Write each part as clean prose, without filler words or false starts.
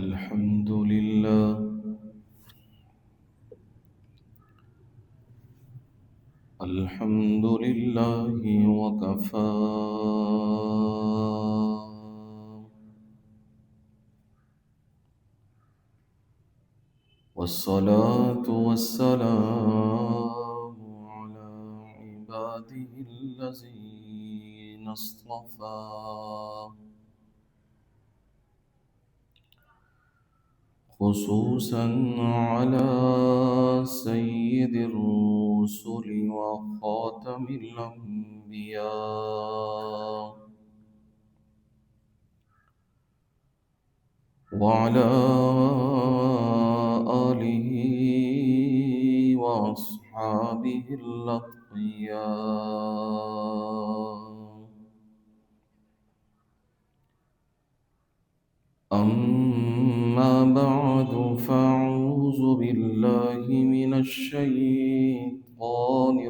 الحمد لله الحمد لله وكفى والصلاة والسلام على عباده الذين اصطفى خصوصا على سيد الرسل وخاتم الأنبياء وعلى آله وأصحابه الأتقياء. أما بعد فأعوذ بالله من الشيطان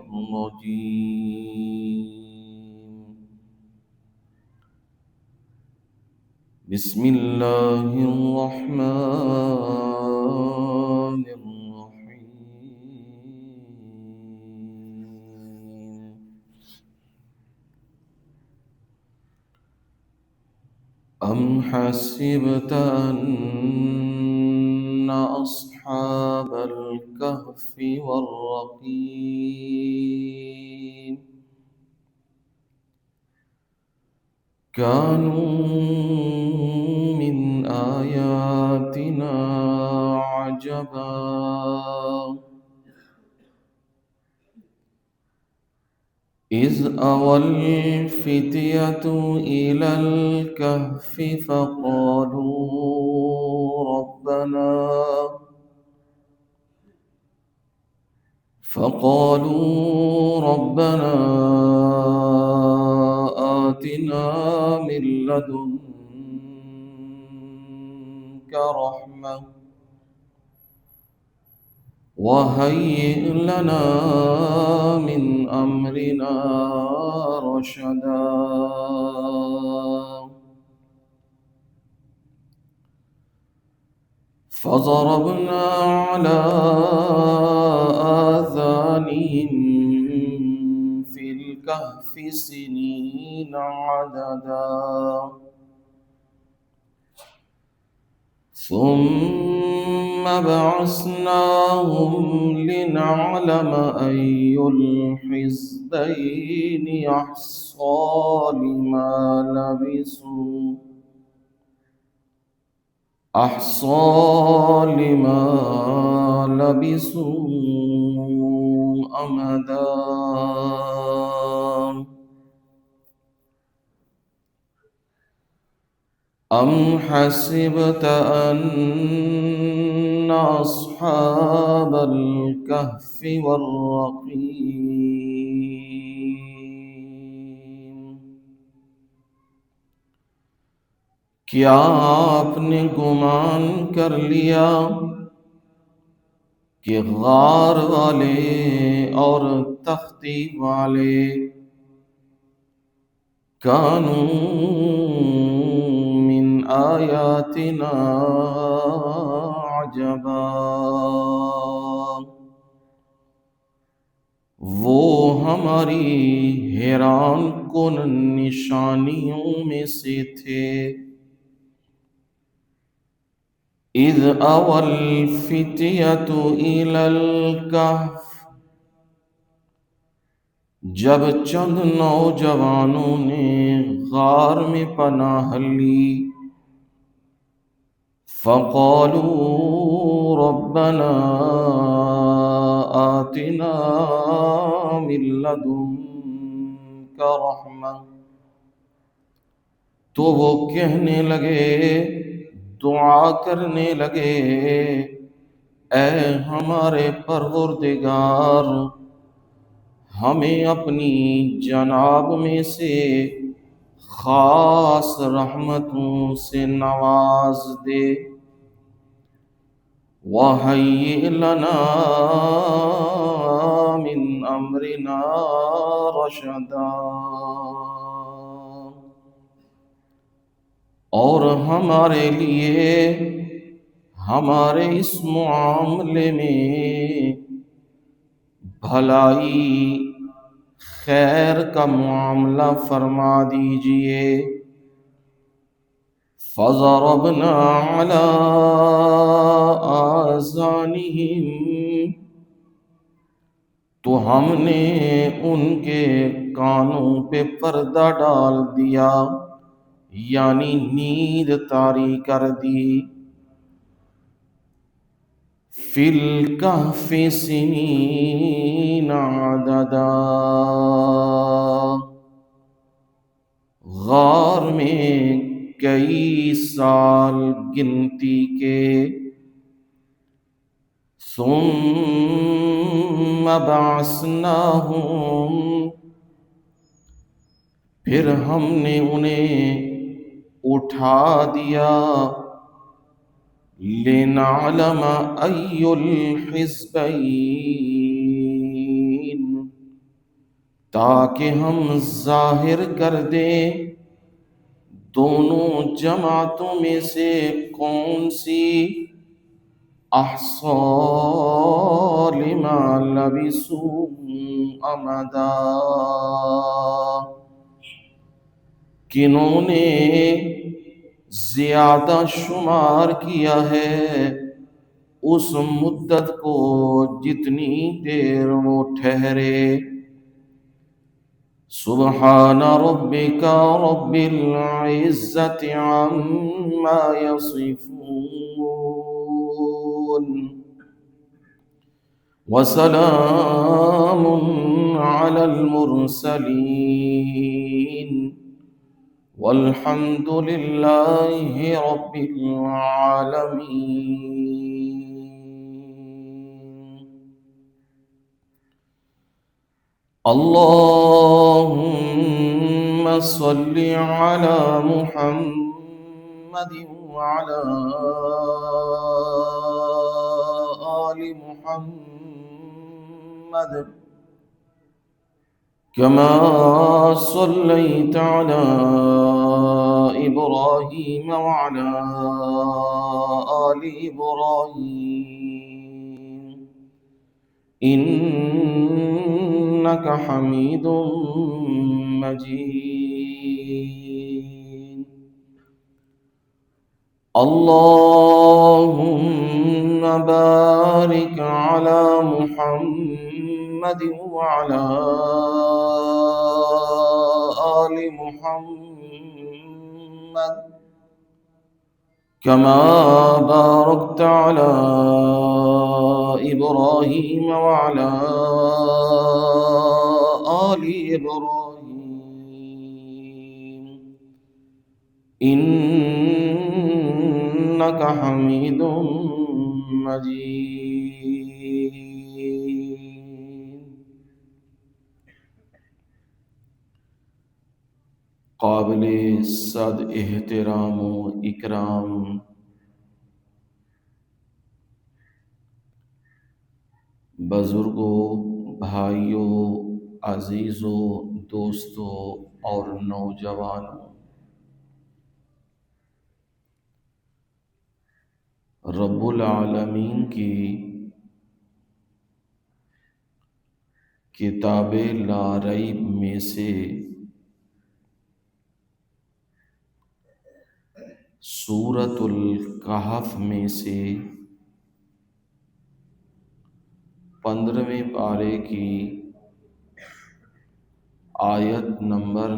الرجيم. بسم الله الرحمن الرحيم. أم حسبت أن أصحاب الكهف والرقيم كانوا من آياتنا عجبا إذ أوى الفتية إلى الكهف فقالوا ربنا آتنا من لدنك رحمة وهيئ لنا من أمرنا رشدا. فضربنا على آذانهم في الكهف سنين عددا ثم بعثناهم لنعلم أي الحزبين أحصى لما لبثوا أمدا. أم حسبت أن أصحاب الكهف والرقيم کیا آپ نے گمان کر لیا کہ غار والے اور تختی والے کانوا من آیاتنا عجبا وہ ہماری حیران کن نشانیوں میں سے تھے. اذ اوى الفتية الى الكهف جب چند نوجوانوں نے غار میں پناہ لی. فقالوا ربنا آتنا من لدنك رحمة تو وہ کہنے لگے، دعا کرنے لگے، اے ہمارے پروردگار ہمیں اپنی جناب میں سے خاص رحمتوں سے نواز دے. وَهَيِّئْ لَنَا مِنْ أَمْرِنَا رَشَدًا اور ہمارے لیے ہمارے اس معاملے میں بھلائی خیر کا معاملہ فرما دیجئے۔ فضربنا على آذانهم، تو ہم نے ان کے کانوں پہ پردہ ڈال دیا، یعنی نیند طاری کر دی۔ فی الکہف سنین عددا، غار میں کئی سال گنتی کے۔ ثم بعثناہم، پھر ہم نے انہیں اٹھا دیا۔ لنعلم ای الحزبین، تاکہ ہم ظاہر کر دیں دونوں جماعتوں میں سے کون سی احصیٰ لما لبثوا امدا، کنہوں نے زیادہ شمار کیا ہے اس مدت کو جتنی دیر وہ ٹھہرے۔ سبحان ربک رب العزت عما یصفون، وسلام علی المرسلین، والحمد للہ رب العالمین۔ اللہم صل علی محمد وعلی آل محمد، كما صليت على إبراهيم وعلى آل إبراهيم إنك حميد مجيد۔ اللهم بارك على محمد وعلى آل محمد، كما باركت على إبراهيم وعلى آل إبراهيم إنك حميد مجيد۔ قابل صد احترام و اکرام بزرگوں، بھائیوں، عزیزوں، دوستوں اور نوجوانوں، رب العالمین کی کتاب لا ریب میں سے سورۃ الکہف میں سے 15ویں پارے کی آیت نمبر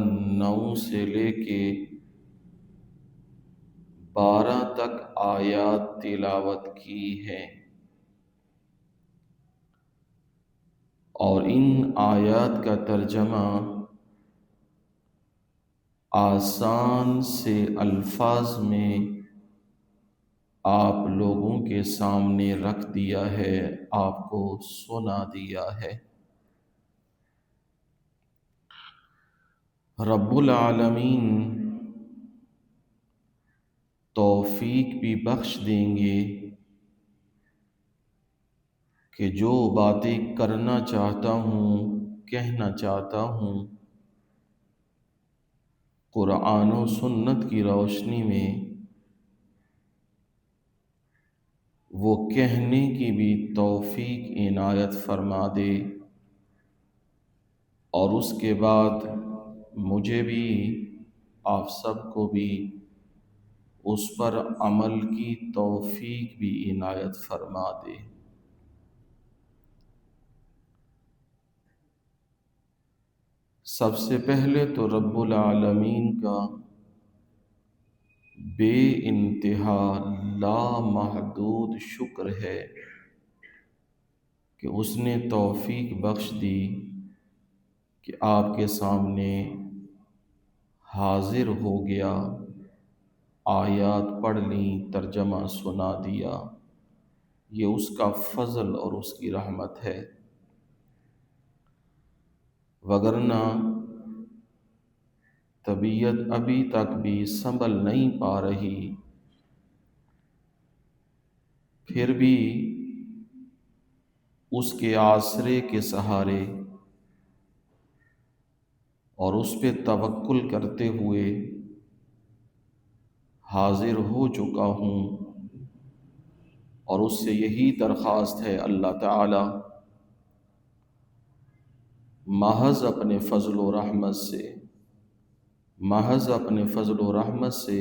9 سے لے کے 12 تک آیات تلاوت کی ہیں، اور ان آیات کا ترجمہ آسان سے الفاظ میں آپ لوگوں کے سامنے رکھ دیا ہے، آپ کو سنا دیا ہے۔ رب العالمین توفیق بھی بخش دیں گے کہ جو باتیں کرنا چاہتا ہوں، کہنا چاہتا ہوں، قرآن و سنت کی روشنی میں وہ کہنے کی بھی توفیق عنایت فرما دے، اور اس کے بعد مجھے بھی، آپ سب کو بھی اس پر عمل کی توفیق بھی عنایت فرما دے۔ سب سے پہلے تو رب العالمین کا بے انتہا لامحدود شکر ہے کہ اس نے توفیق بخش دی کہ آپ کے سامنے حاضر ہو گیا، آیات پڑھ لیں، ترجمہ سنا دیا۔ یہ اس کا فضل اور اس کی رحمت ہے، وگرنہ طبیعت ابھی تک بھی سنبھل نہیں پا رہی، پھر بھی اس کے آسرے کے سہارے اور اس پہ توکل کرتے ہوئے حاضر ہو چکا ہوں، اور اس سے یہی درخواست ہے اللہ تعالی محض اپنے فضل و رحمت سے، محض اپنے فضل و رحمت سے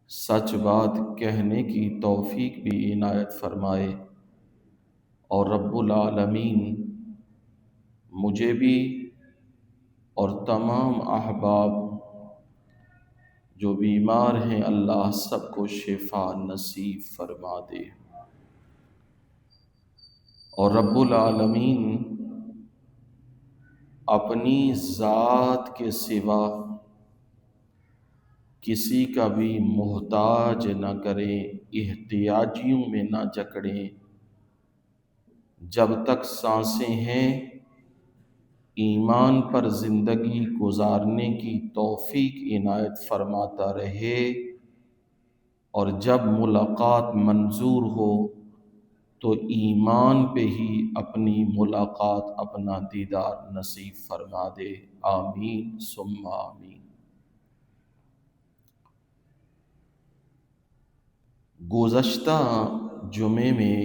سچ بات کہنے کی توفیق بھی عنایت فرمائے، اور رب العالمین مجھے بھی اور تمام احباب جو بیمار ہیں اللہ سب کو شفا نصیب فرما دے، اور رب العالمین اپنی ذات کے سوا کسی کا بھی محتاج نہ کریں، احتیاجیوں میں نہ جکڑیں۔ جب تک سانسیں ہیں ایمان پر زندگی گزارنے کی توفیق عنایت فرماتا رہے، اور جب ملاقات منظور ہو تو ایمان پہ ہی اپنی ملاقات، اپنا دیدار نصیب فرما دے۔ آمین ثم آمین۔ گزشتہ جمعے میں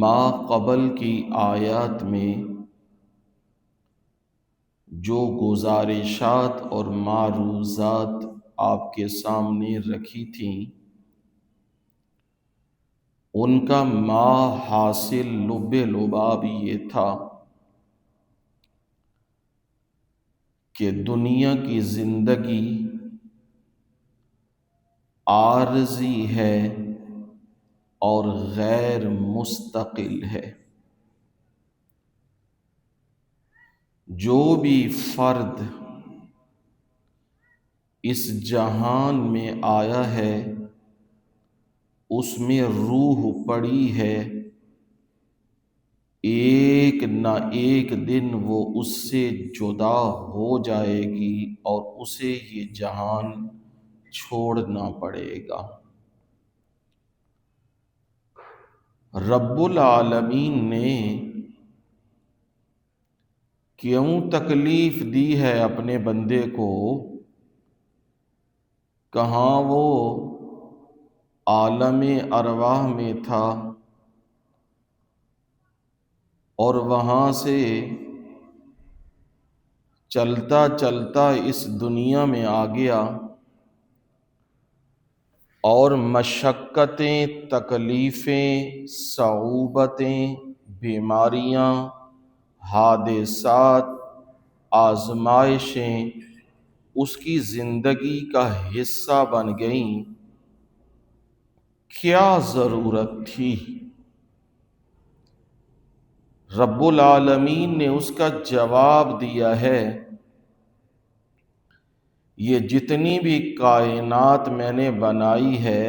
ما قبل کی آیات میں جو گزارشات اور معروضات آپ کے سامنے رکھی تھیں، ان کا حاصل لب لباب یہ تھا کہ دنیا کی زندگی عارضی ہے اور غیر مستقل ہے۔ جو بھی فرد اس جہان میں آیا ہے اس میں روح پڑی ہے، ایک نہ ایک دن وہ اس سے جدا ہو جائے گی اور اسے یہ جہان چھوڑنا پڑے گا۔ رب العالمین نے کیوں تکلیف دی ہے اپنے بندے کو؟ کہاں وہ عالم ارواح میں تھا اور وہاں سے چلتا چلتا اس دنیا میں آ گیا، اور مشقتیں، تکلیفیں، صعوبتیں، بیماریاں، حادثات، آزمائشیں اس کی زندگی کا حصہ بن گئیں۔ کیا ضرورت تھی؟ رب العالمین نے اس کا جواب دیا ہے، یہ جتنی بھی کائنات میں نے بنائی ہے،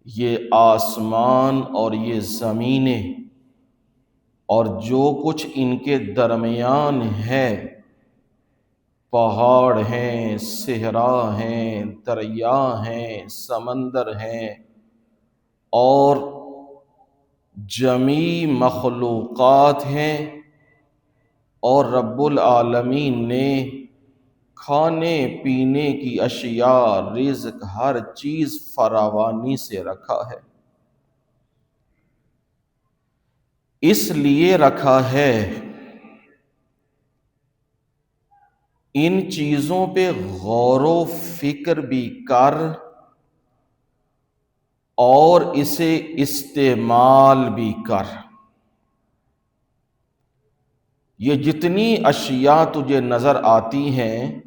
یہ آسمان اور یہ زمینیں اور جو کچھ ان کے درمیان ہے، پہاڑ ہیں، صحرا ہیں، دریا ہیں، سمندر ہیں، اور جمیع مخلوقات ہیں، اور رب العالمین نے کھانے پینے کی اشیاء، رزق، ہر چیز فراوانی سے رکھا ہے۔ اس لیے رکھا ہے ان چیزوں پہ غور و فکر بھی کر اور اسے استعمال بھی کر۔ یہ جتنی اشیاء تجھے نظر آتی ہیں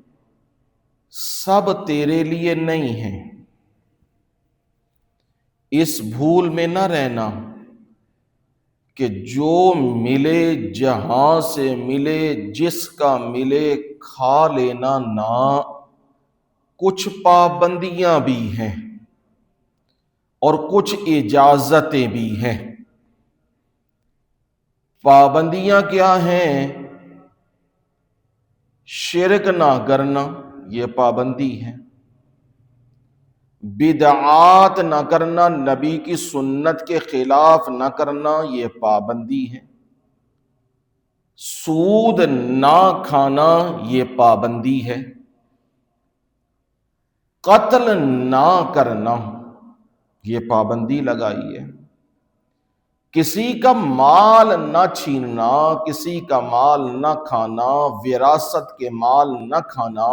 سب تیرے لیے نہیں ہیں۔ اس بھول میں نہ رہنا کہ جو ملے جہاں سے ملے، جس کا ملے کھا لینا نہ، کچھ پابندیاں بھی ہیں اور کچھ اجازتیں بھی ہیں۔ پابندیاں کیا ہیں؟ شرک نہ کرنا، یہ پابندی ہے۔ بدعات نہ کرنا، نبی کی سنت کے خلاف نہ کرنا، یہ پابندی ہے۔ سود نہ کھانا، یہ پابندی ہے۔ قتل نہ کرنا، یہ پابندی لگائی ہے۔ کسی کا مال نہ چھیننا، کسی کا مال نہ کھانا، وراثت کے مال نہ کھانا،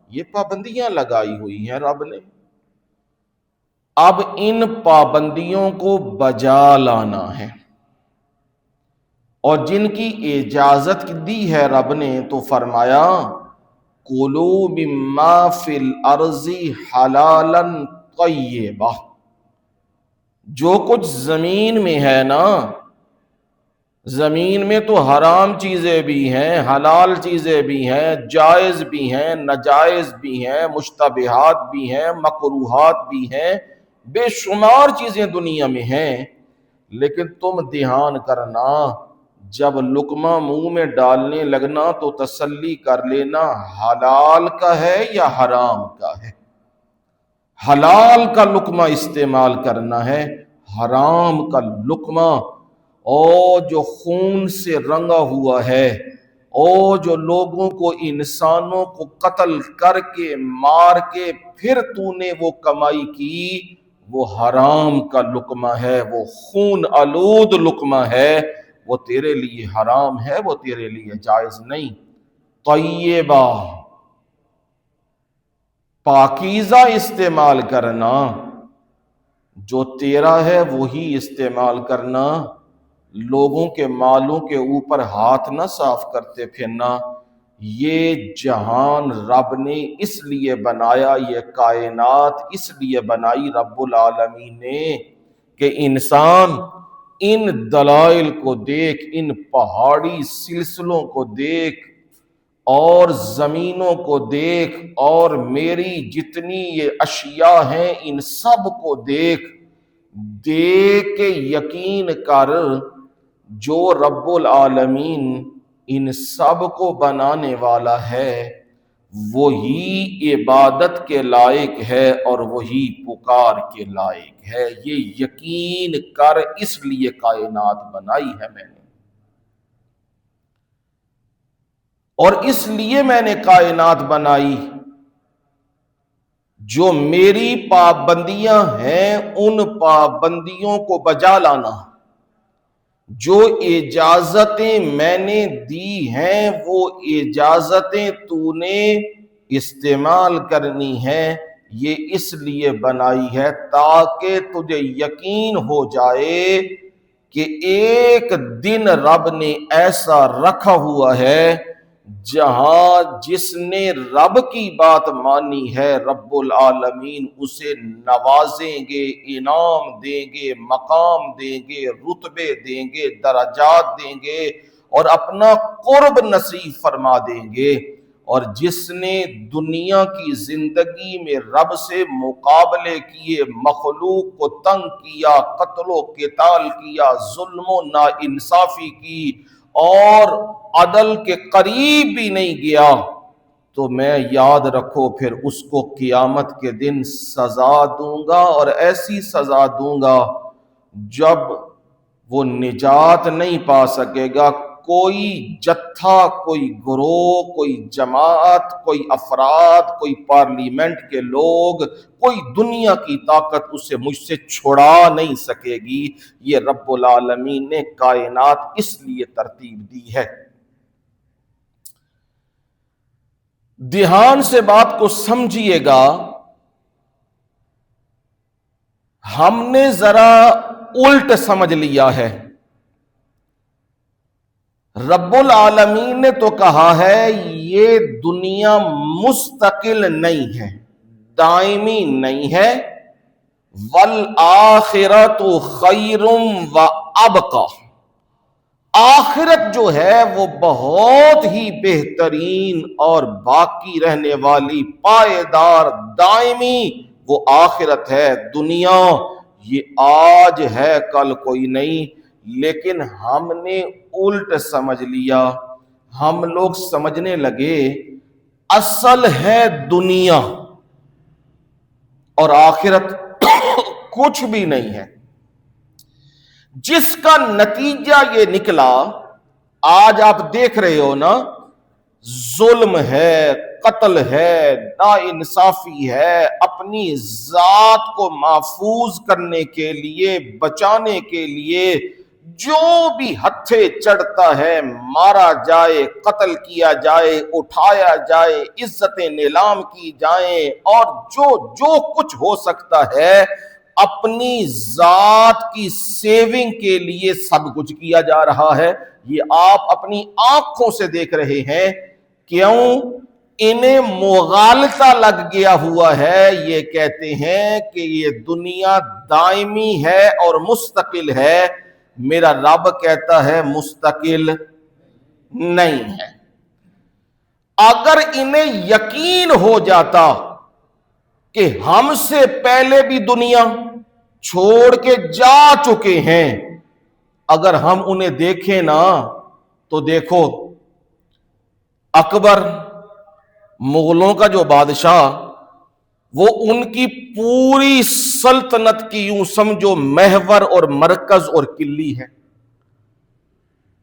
یہ پابندیاں لگائی ہوئی ہیں رب نے۔ اب ان پابندیوں کو بجا لانا ہے، اور جن کی اجازت دی ہے رب نے تو فرمایا کُلُوا مِمَّا فِی الْأَرْضِ حَلَالًا طَیِّبًا۔ جو کچھ زمین میں ہے نا، زمین میں تو حرام چیزیں بھی ہیں، حلال چیزیں بھی ہیں، جائز بھی ہیں، ناجائز بھی ہیں، مشتبہات بھی ہیں، مکروہات بھی ہیں، بے شمار چیزیں دنیا میں ہیں۔ لیکن تم دھیان کرنا، جب لقمہ منہ میں ڈالنے لگنا تو تسلی کر لینا حلال کا ہے یا حرام کا ہے۔ حلال کا لقمہ استعمال کرنا ہے، حرام کا لقمہ اور جو خون سے رنگا ہوا ہے، اور جو لوگوں کو، انسانوں کو قتل کر کے مار کے پھر تو نے وہ کمائی کی، وہ حرام کا لقمہ ہے، وہ خون آلود لقمہ ہے، وہ تیرے لیے حرام ہے، وہ تیرے لیے جائز نہیں۔ طیبہ، پاکیزہ استعمال کرنا، جو تیرا ہے وہی استعمال کرنا، لوگوں کے مالوں کے اوپر ہاتھ نہ صاف کرتے پھرنا۔ یہ جہان رب نے اس لیے بنایا، یہ کائنات اس لیے بنائی رب العالمین نے کہ انسان ان دلائل کو دیکھ، ان پہاڑی سلسلوں کو دیکھ اور زمینوں کو دیکھ اور میری جتنی یہ اشیاء ہیں ان سب کو دیکھ کے یقین کر، جو رب العالمین ان سب کو بنانے والا ہے وہی عبادت کے لائق ہے اور وہی پکار کے لائق ہے۔ یہ یقین کر، اس لیے کائنات بنائی ہے میں نے، اور اس لیے میں نے کائنات بنائی۔ جو میری پابندیاں ہیں ان پابندیوں کو بجا لانا، جو اجازتیں میں نے دی ہیں وہ اجازتیں تو نے استعمال کرنی ہے۔ یہ اس لیے بنائی ہے تاکہ تجھے یقین ہو جائے کہ ایک دن رب نے ایسا رکھا ہوا ہے جہاں جس نے رب کی بات مانی ہے رب العالمین اسے نوازیں گے، انعام دیں گے، مقام دیں گے، رتبے دیں گے، درجات دیں گے اور اپنا قرب نصیب فرما دیں گے۔ اور جس نے دنیا کی زندگی میں رب سے مقابلے کیے، مخلوق کو تنگ کیا، قتل و قتال کیا، ظلم و ناانصافی کی اور عدل کے قریب بھی نہیں گیا، تو میں یاد رکھو پھر اس کو قیامت کے دن سزا دوں گا، اور ایسی سزا دوں گا جب وہ نجات نہیں پا سکے گا، کوئی جتھا، کوئی گروہ، کوئی جماعت، کوئی افراد، کوئی پارلیمنٹ کے لوگ، کوئی دنیا کی طاقت اسے مجھ سے چھڑا نہیں سکے گی۔ یہ رب العالمین نے کائنات اس لیے ترتیب دی ہے۔ دھیان سے بات کو سمجھیے گا، ہم نے ذرا الٹ سمجھ لیا ہے۔ رب العالمین نے تو کہا ہے یہ دنیا مستقل نہیں ہے، دائمی نہیں ہے، والآخرۃ خیر وابقیٰ، آخرت جو ہے وہ بہت ہی بہترین اور باقی رہنے والی، پائیدار، دائمی وہ آخرت ہے۔ دنیا یہ آج ہے کل کوئی نہیں۔ لیکن ہم نے الٹ سمجھ لیا، ہم لوگ سمجھنے لگے اصل ہے دنیا اور آخرت کچھ بھی نہیں ہے، جس کا نتیجہ یہ نکلا آج آپ دیکھ رہے ہو نا، ظلم ہے، قتل ہے، ناانصافی ہے، اپنی ذات کو محفوظ کرنے کے لیے، بچانے کے لیے جو بھی ہتھے چڑھتا ہے، مارا جائے، قتل کیا جائے، اٹھایا جائے، عزتیں نیلام کی جائیں، اور جو کچھ ہو سکتا ہے اپنی ذات کی سیونگ کے لیے سب کچھ کیا جا رہا ہے۔ یہ آپ اپنی آنکھوں سے دیکھ رہے ہیں۔ کیوں؟ انہیں مغالطہ لگ گیا ہوا ہے، یہ کہتے ہیں کہ یہ دنیا دائمی ہے اور مستقل ہے۔ میرا رب کہتا ہے مستقل نہیں ہے۔ اگر انہیں یقین ہو جاتا کہ ہم سے پہلے بھی دنیا چھوڑ کے جا چکے ہیں، اگر ہم انہیں دیکھیں نا تو دیکھو اکبر، مغلوں کا جو بادشاہ، وہ ان کی پوری سلطنت کی یوں سمجھو محور اور مرکز اور کلی ہے،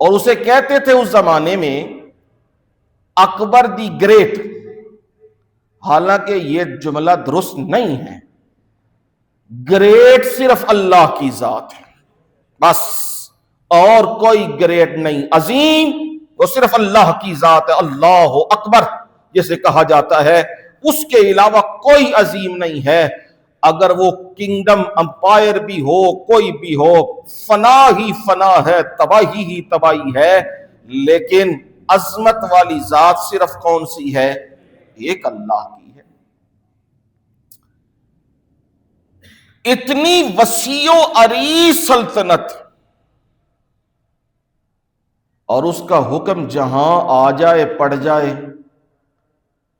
اور اسے کہتے تھے اس زمانے میں اکبر دی گریٹ۔ حالانکہ یہ جملہ درست نہیں ہے، گریٹ صرف اللہ کی ذات ہے، بس، اور کوئی گریٹ نہیں۔ عظیم وہ صرف اللہ کی ذات ہے، اللہ اکبر جسے کہا جاتا ہے، اس کے علاوہ کوئی عظیم نہیں ہے۔ اگر وہ کنگڈم، امپائر بھی ہو، کوئی بھی ہو، فنا ہی فنا ہے، تباہی ہی تباہی ہے، لیکن عظمت والی ذات صرف کون سی ہے؟ ایک اللہ کی ہے۔ اتنی وسیع و عریض سلطنت، اور اس کا حکم جہاں آ جائے پڑ جائے،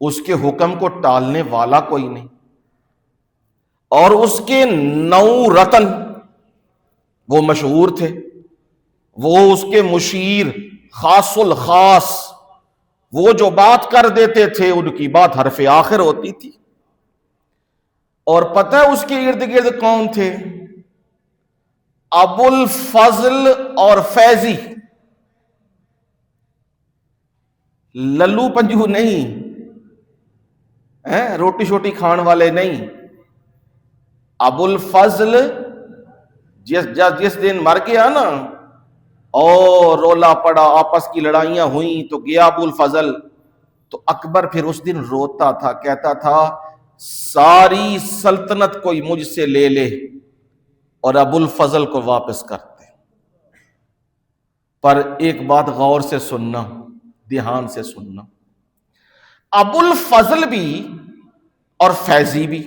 اس کے حکم کو ٹالنے والا کوئی نہیں، اور اس کے 9 رتن وہ مشہور تھے، وہ اس کے مشیر خاص الخاص، وہ جو بات کر دیتے تھے ان کی بات حرف آخر ہوتی تھی۔ اور پتہ ہے اس کے ارد گرد کون تھے؟ ابو الفضل اور فیضی، للو پنجو نہیں، روٹی شوٹی کھان والے نہیں۔ ابو الفضل جس دن مر گیا نا، اور رولا پڑا، آپس کی لڑائیاں ہوئیں، تو گیا ابو الفضل، تو اکبر پھر اس دن روتا تھا، کہتا تھا ساری سلطنت کوئی مجھ سے لے لے اور ابو الفضل کو واپس کرتے۔ پر ایک بات غور سے سننا، دھیان سے سننا، ابو الفضل بھی اور فیضی بھی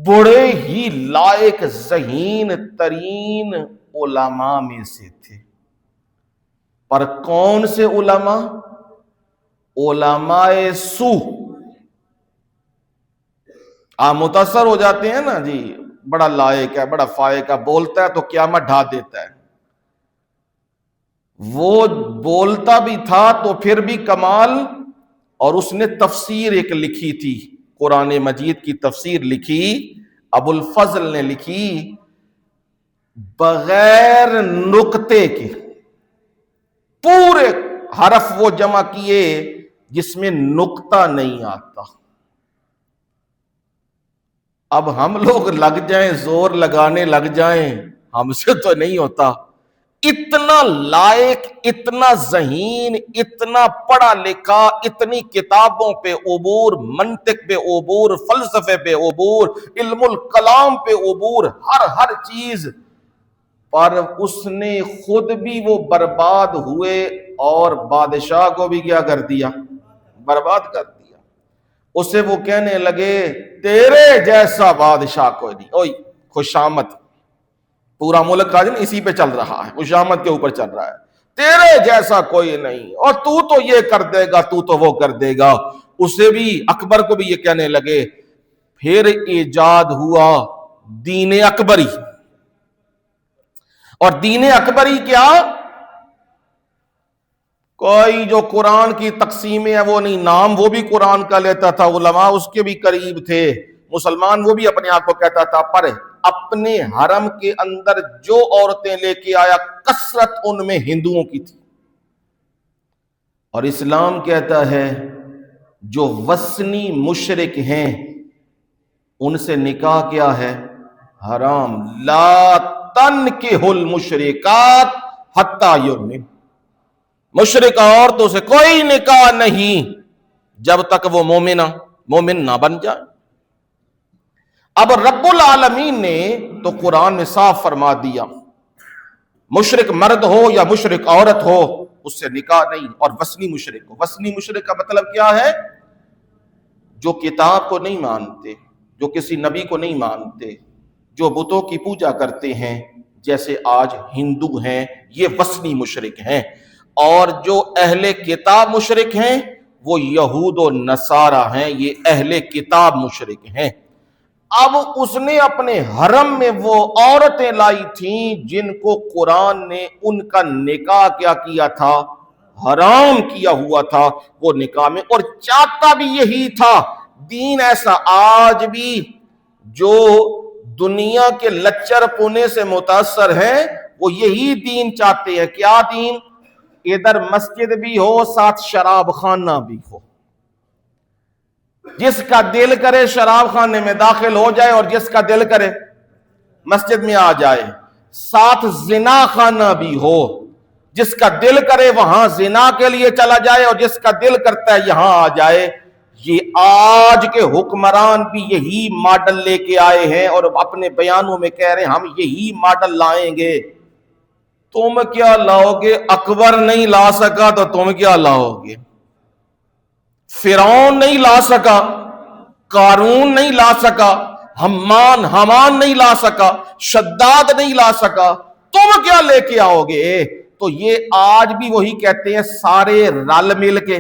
بڑے ہی لائق ذہین ترین علماء میں سے تھے۔ پر کون سے علماء؟ علماء سو۔ آپ متاثر ہو جاتے ہیں نا، جی بڑا لائق ہے، بڑا فائق ہے، بولتا ہے تو قیامت ڈھا دیتا ہے۔ وہ بولتا بھی تھا تو پھر بھی کمال، اور اس نے تفسیر ایک لکھی تھی، قرآن مجید کی تفسیر لکھی، ابو الفضل نے لکھی، بغیر نقطے کے، پورے حرف وہ جمع کیے جس میں نقطہ نہیں آتا. اب ہم لوگ لگ جائیں، زور لگانے لگ جائیں، ہم سے تو نہیں ہوتا. اتنا لائق، اتنا ذہین، اتنا پڑھا لکھا، اتنی کتابوں پہ عبور، منطق پہ عبور، فلسفے پہ عبور، علم الکلام پہ عبور، ہر چیز پر اس نے خود بھی وہ برباد ہوئے اور بادشاہ کو بھی کیا کر دیا؟ برباد کر دیا. اسے وہ کہنے لگے تیرے جیسا بادشاہ کوئی نہیں. اوئی خوشامد، پورا ملک آج اسی پہ چل رہا ہے، خوشامد کے اوپر چل رہا ہے. تیرے جیسا کوئی نہیں، اور تو یہ کر دے گا، تو وہ کر دے گا. اسے بھی، اکبر کو بھی یہ کہنے لگے. پھر ایجاد ہوا دین اکبری. اور دین اکبری کیا؟ کوئی جو قرآن کی تقسیمیں ہیں وہ نہیں، نام وہ بھی قرآن کا لیتا تھا، علماء اس کے بھی قریب تھے، مسلمان وہ بھی اپنے آپ کو کہتا تھا، پر اپنے حرم کے اندر جو عورتیں لے کے آیا کثرت ان میں ہندوؤں کی تھی. اور اسلام کہتا ہے جو وثنی مشرک ہیں ان سے نکاح کیا ہے؟ حرام. لا تنکحوا المشرکات حتی یؤمن. مشرک عورتوں سے کوئی نکاح نہیں جب تک وہ مومن نہ بن جائے. اب رب العالمین نے تو قرآن میں صاف فرما دیا مشرک مرد ہو یا مشرک عورت ہو اس سے نکاح نہیں. اور وثنی مشرک ہو، وثنی مشرک کا مطلب کیا ہے؟ جو کتاب کو نہیں مانتے، جو کسی نبی کو نہیں مانتے، جو بتوں کی پوجا کرتے ہیں جیسے آج ہندو ہیں، یہ وثنی مشرک ہیں. اور جو اہل کتاب مشرک ہیں وہ یہود و نصارہ ہیں، یہ اہل کتاب مشرک ہیں. اب اس نے اپنے حرم میں وہ عورتیں لائی تھیں جن کو قرآن نے ان کا نکاح کیا کیا تھا؟ حرام کیا ہوا تھا. وہ نکاح میں، اور چاہتا بھی یہی تھا. دین ایسا آج بھی جو دنیا کے لچر پونے سے متاثر ہیں وہ یہی دین چاہتے ہیں. کیا دین؟ ادھر مسجد بھی ہو ساتھ شراب خانہ بھی ہو، جس کا دل کرے شراب خانے میں داخل ہو جائے اور جس کا دل کرے مسجد میں آ جائے. ساتھ زنا خانہ بھی ہو، جس کا دل کرے وہاں زنا کے لیے چلا جائے اور جس کا دل کرتا ہے یہاں آ جائے. یہ آج کے حکمران بھی یہی ماڈل لے کے آئے ہیں اور اپنے بیانوں میں کہہ رہے ہیں ہم یہی ماڈل لائیں گے. تم کیا لاؤ گے؟ اکبر نہیں لا سکا تو تم کیا لاؤ گے؟ فرعون نہیں لا سکا، قارون نہیں لا سکا، حمان نہیں لا سکا، شداد نہیں لا سکا، تم کیا لے کے آؤ گے؟ تو یہ آج بھی وہی کہتے ہیں سارے رل مل کے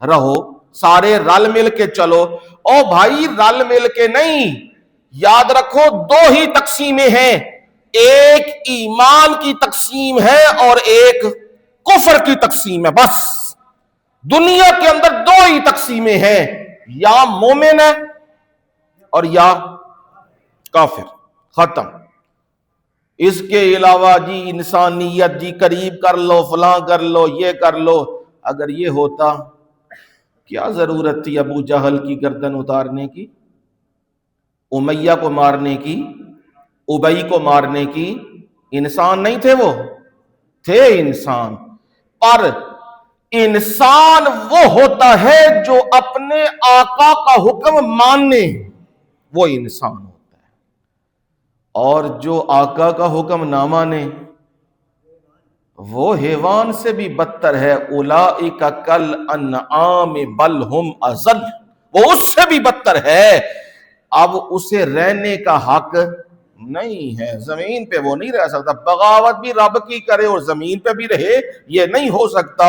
رہو، سارے رل مل کے چلو. او بھائی رل مل کے نہیں، یاد رکھو دو ہی تقسیمیں ہیں، ایک ایمان کی تقسیم ہے اور ایک کفر کی تقسیم ہے. بس دنیا کے اندر دو ہی تقسیمیں ہیں، یا مومن ہے اور یا کافر، ختم. اس کے علاوہ جی انسانیت، جی قریب کر لو، فلاں کر لو، یہ کر لو. اگر یہ ہوتا کیا ضرورت تھی ابو جہل کی گردن اتارنے کی، امیہ کو مارنے کی، ابئی کو مارنے کی؟ انسان نہیں تھے، وہ تھے انسان. پر انسان وہ ہوتا ہے جو اپنے آقا کا حکم مانے، وہ انسان ہوتا ہے. اور جو آقا کا حکم نہ مانے وہ حیوان سے بھی بدتر ہے. اولئک کالانعام بل ہم اضل، وہ اس سے بھی بدتر ہے. اب اسے رہنے کا حق نہیں ہے، زمین پہ وہ نہیں رہ سکتا. بغاوت بھی رب کی کرے اور زمین پہ بھی رہے، یہ نہیں ہو سکتا.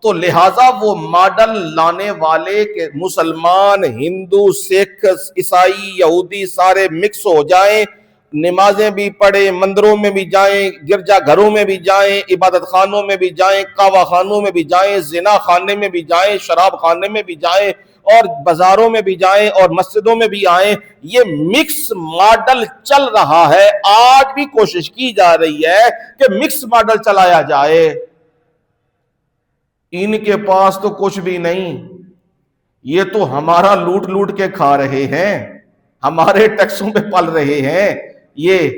تو لہٰذا وہ ماڈل لانے والے کہ مسلمان، ہندو، سکھ، عیسائی، یہودی سارے مکس ہو جائیں، نمازیں بھی پڑھیں، مندروں میں بھی جائیں، گرجا گھروں میں بھی جائیں، عبادت خانوں میں بھی جائیں، کعبہ خانوں میں بھی جائیں، زنا خانے میں بھی جائیں، شراب خانے میں بھی جائیں، اور بازاروں میں بھی جائیں اور مسجدوں میں بھی آئیں. یہ مکس ماڈل چل رہا ہے. آج بھی کوشش کی جا رہی ہے کہ مکس ماڈل چلایا جائے. ان کے پاس تو کچھ بھی نہیں، یہ تو ہمارا لوٹ لوٹ کے کھا رہے ہیں، ہمارے ٹیکسوں پہ پل رہے ہیں یہ.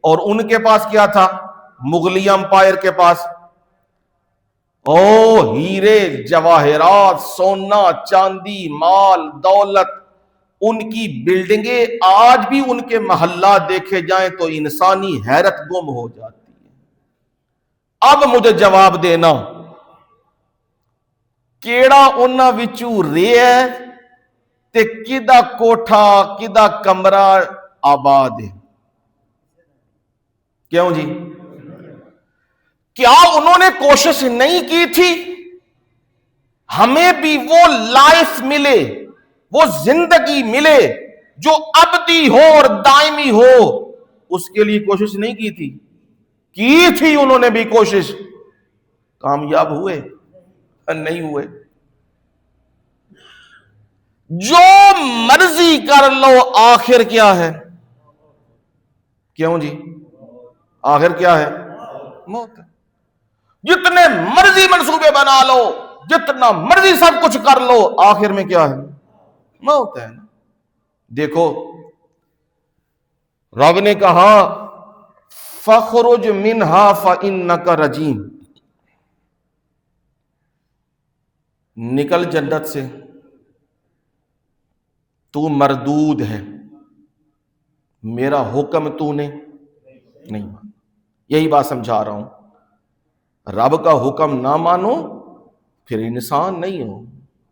اور ان کے پاس کیا تھا؟ مغلیہ امپائر کے پاس ہیرے جواہرات، سونا چاندی، مال دولت، ان کی بلڈنگیں آج بھی ان کے محلات دیکھے جائیں تو انسانی حیرت گم ہو جاتی ہے. اب مجھے جواب دینا، کیڑا انہاں وچوں رہے تے کدا کوٹھا کدا کمرہ آباد ہے؟ کیوں جی؟ کیا انہوں نے کوشش نہیں کی تھی ہمیں بھی وہ لائف ملے، وہ زندگی ملے جو ابدی ہو اور دائمی ہو؟ اس کے لیے کوشش نہیں کی تھی؟ کی تھی انہوں نے بھی کوشش. کامیاب ہوئے؟ نہیں ہوئے. جو مرضی کر لو آخر کیا ہے؟ کیوں جی؟ آخر کیا ہے؟ موت. جتنے مرضی منصوبے بنا لو، جتنا مرضی سب کچھ کر لو، آخر میں کیا ہے؟ موت ہے. دیکھو رب نے کہا فَخْرُجْ مِنْهَا فَإِنَّكَ رَجِيمٌ، نکل جنت سے، تو مردود ہے، میرا حکم تو نے نہیں مانا. یہی بات سمجھا رہا ہوں، رب کا حکم نہ مانو پھر انسان نہیں ہو،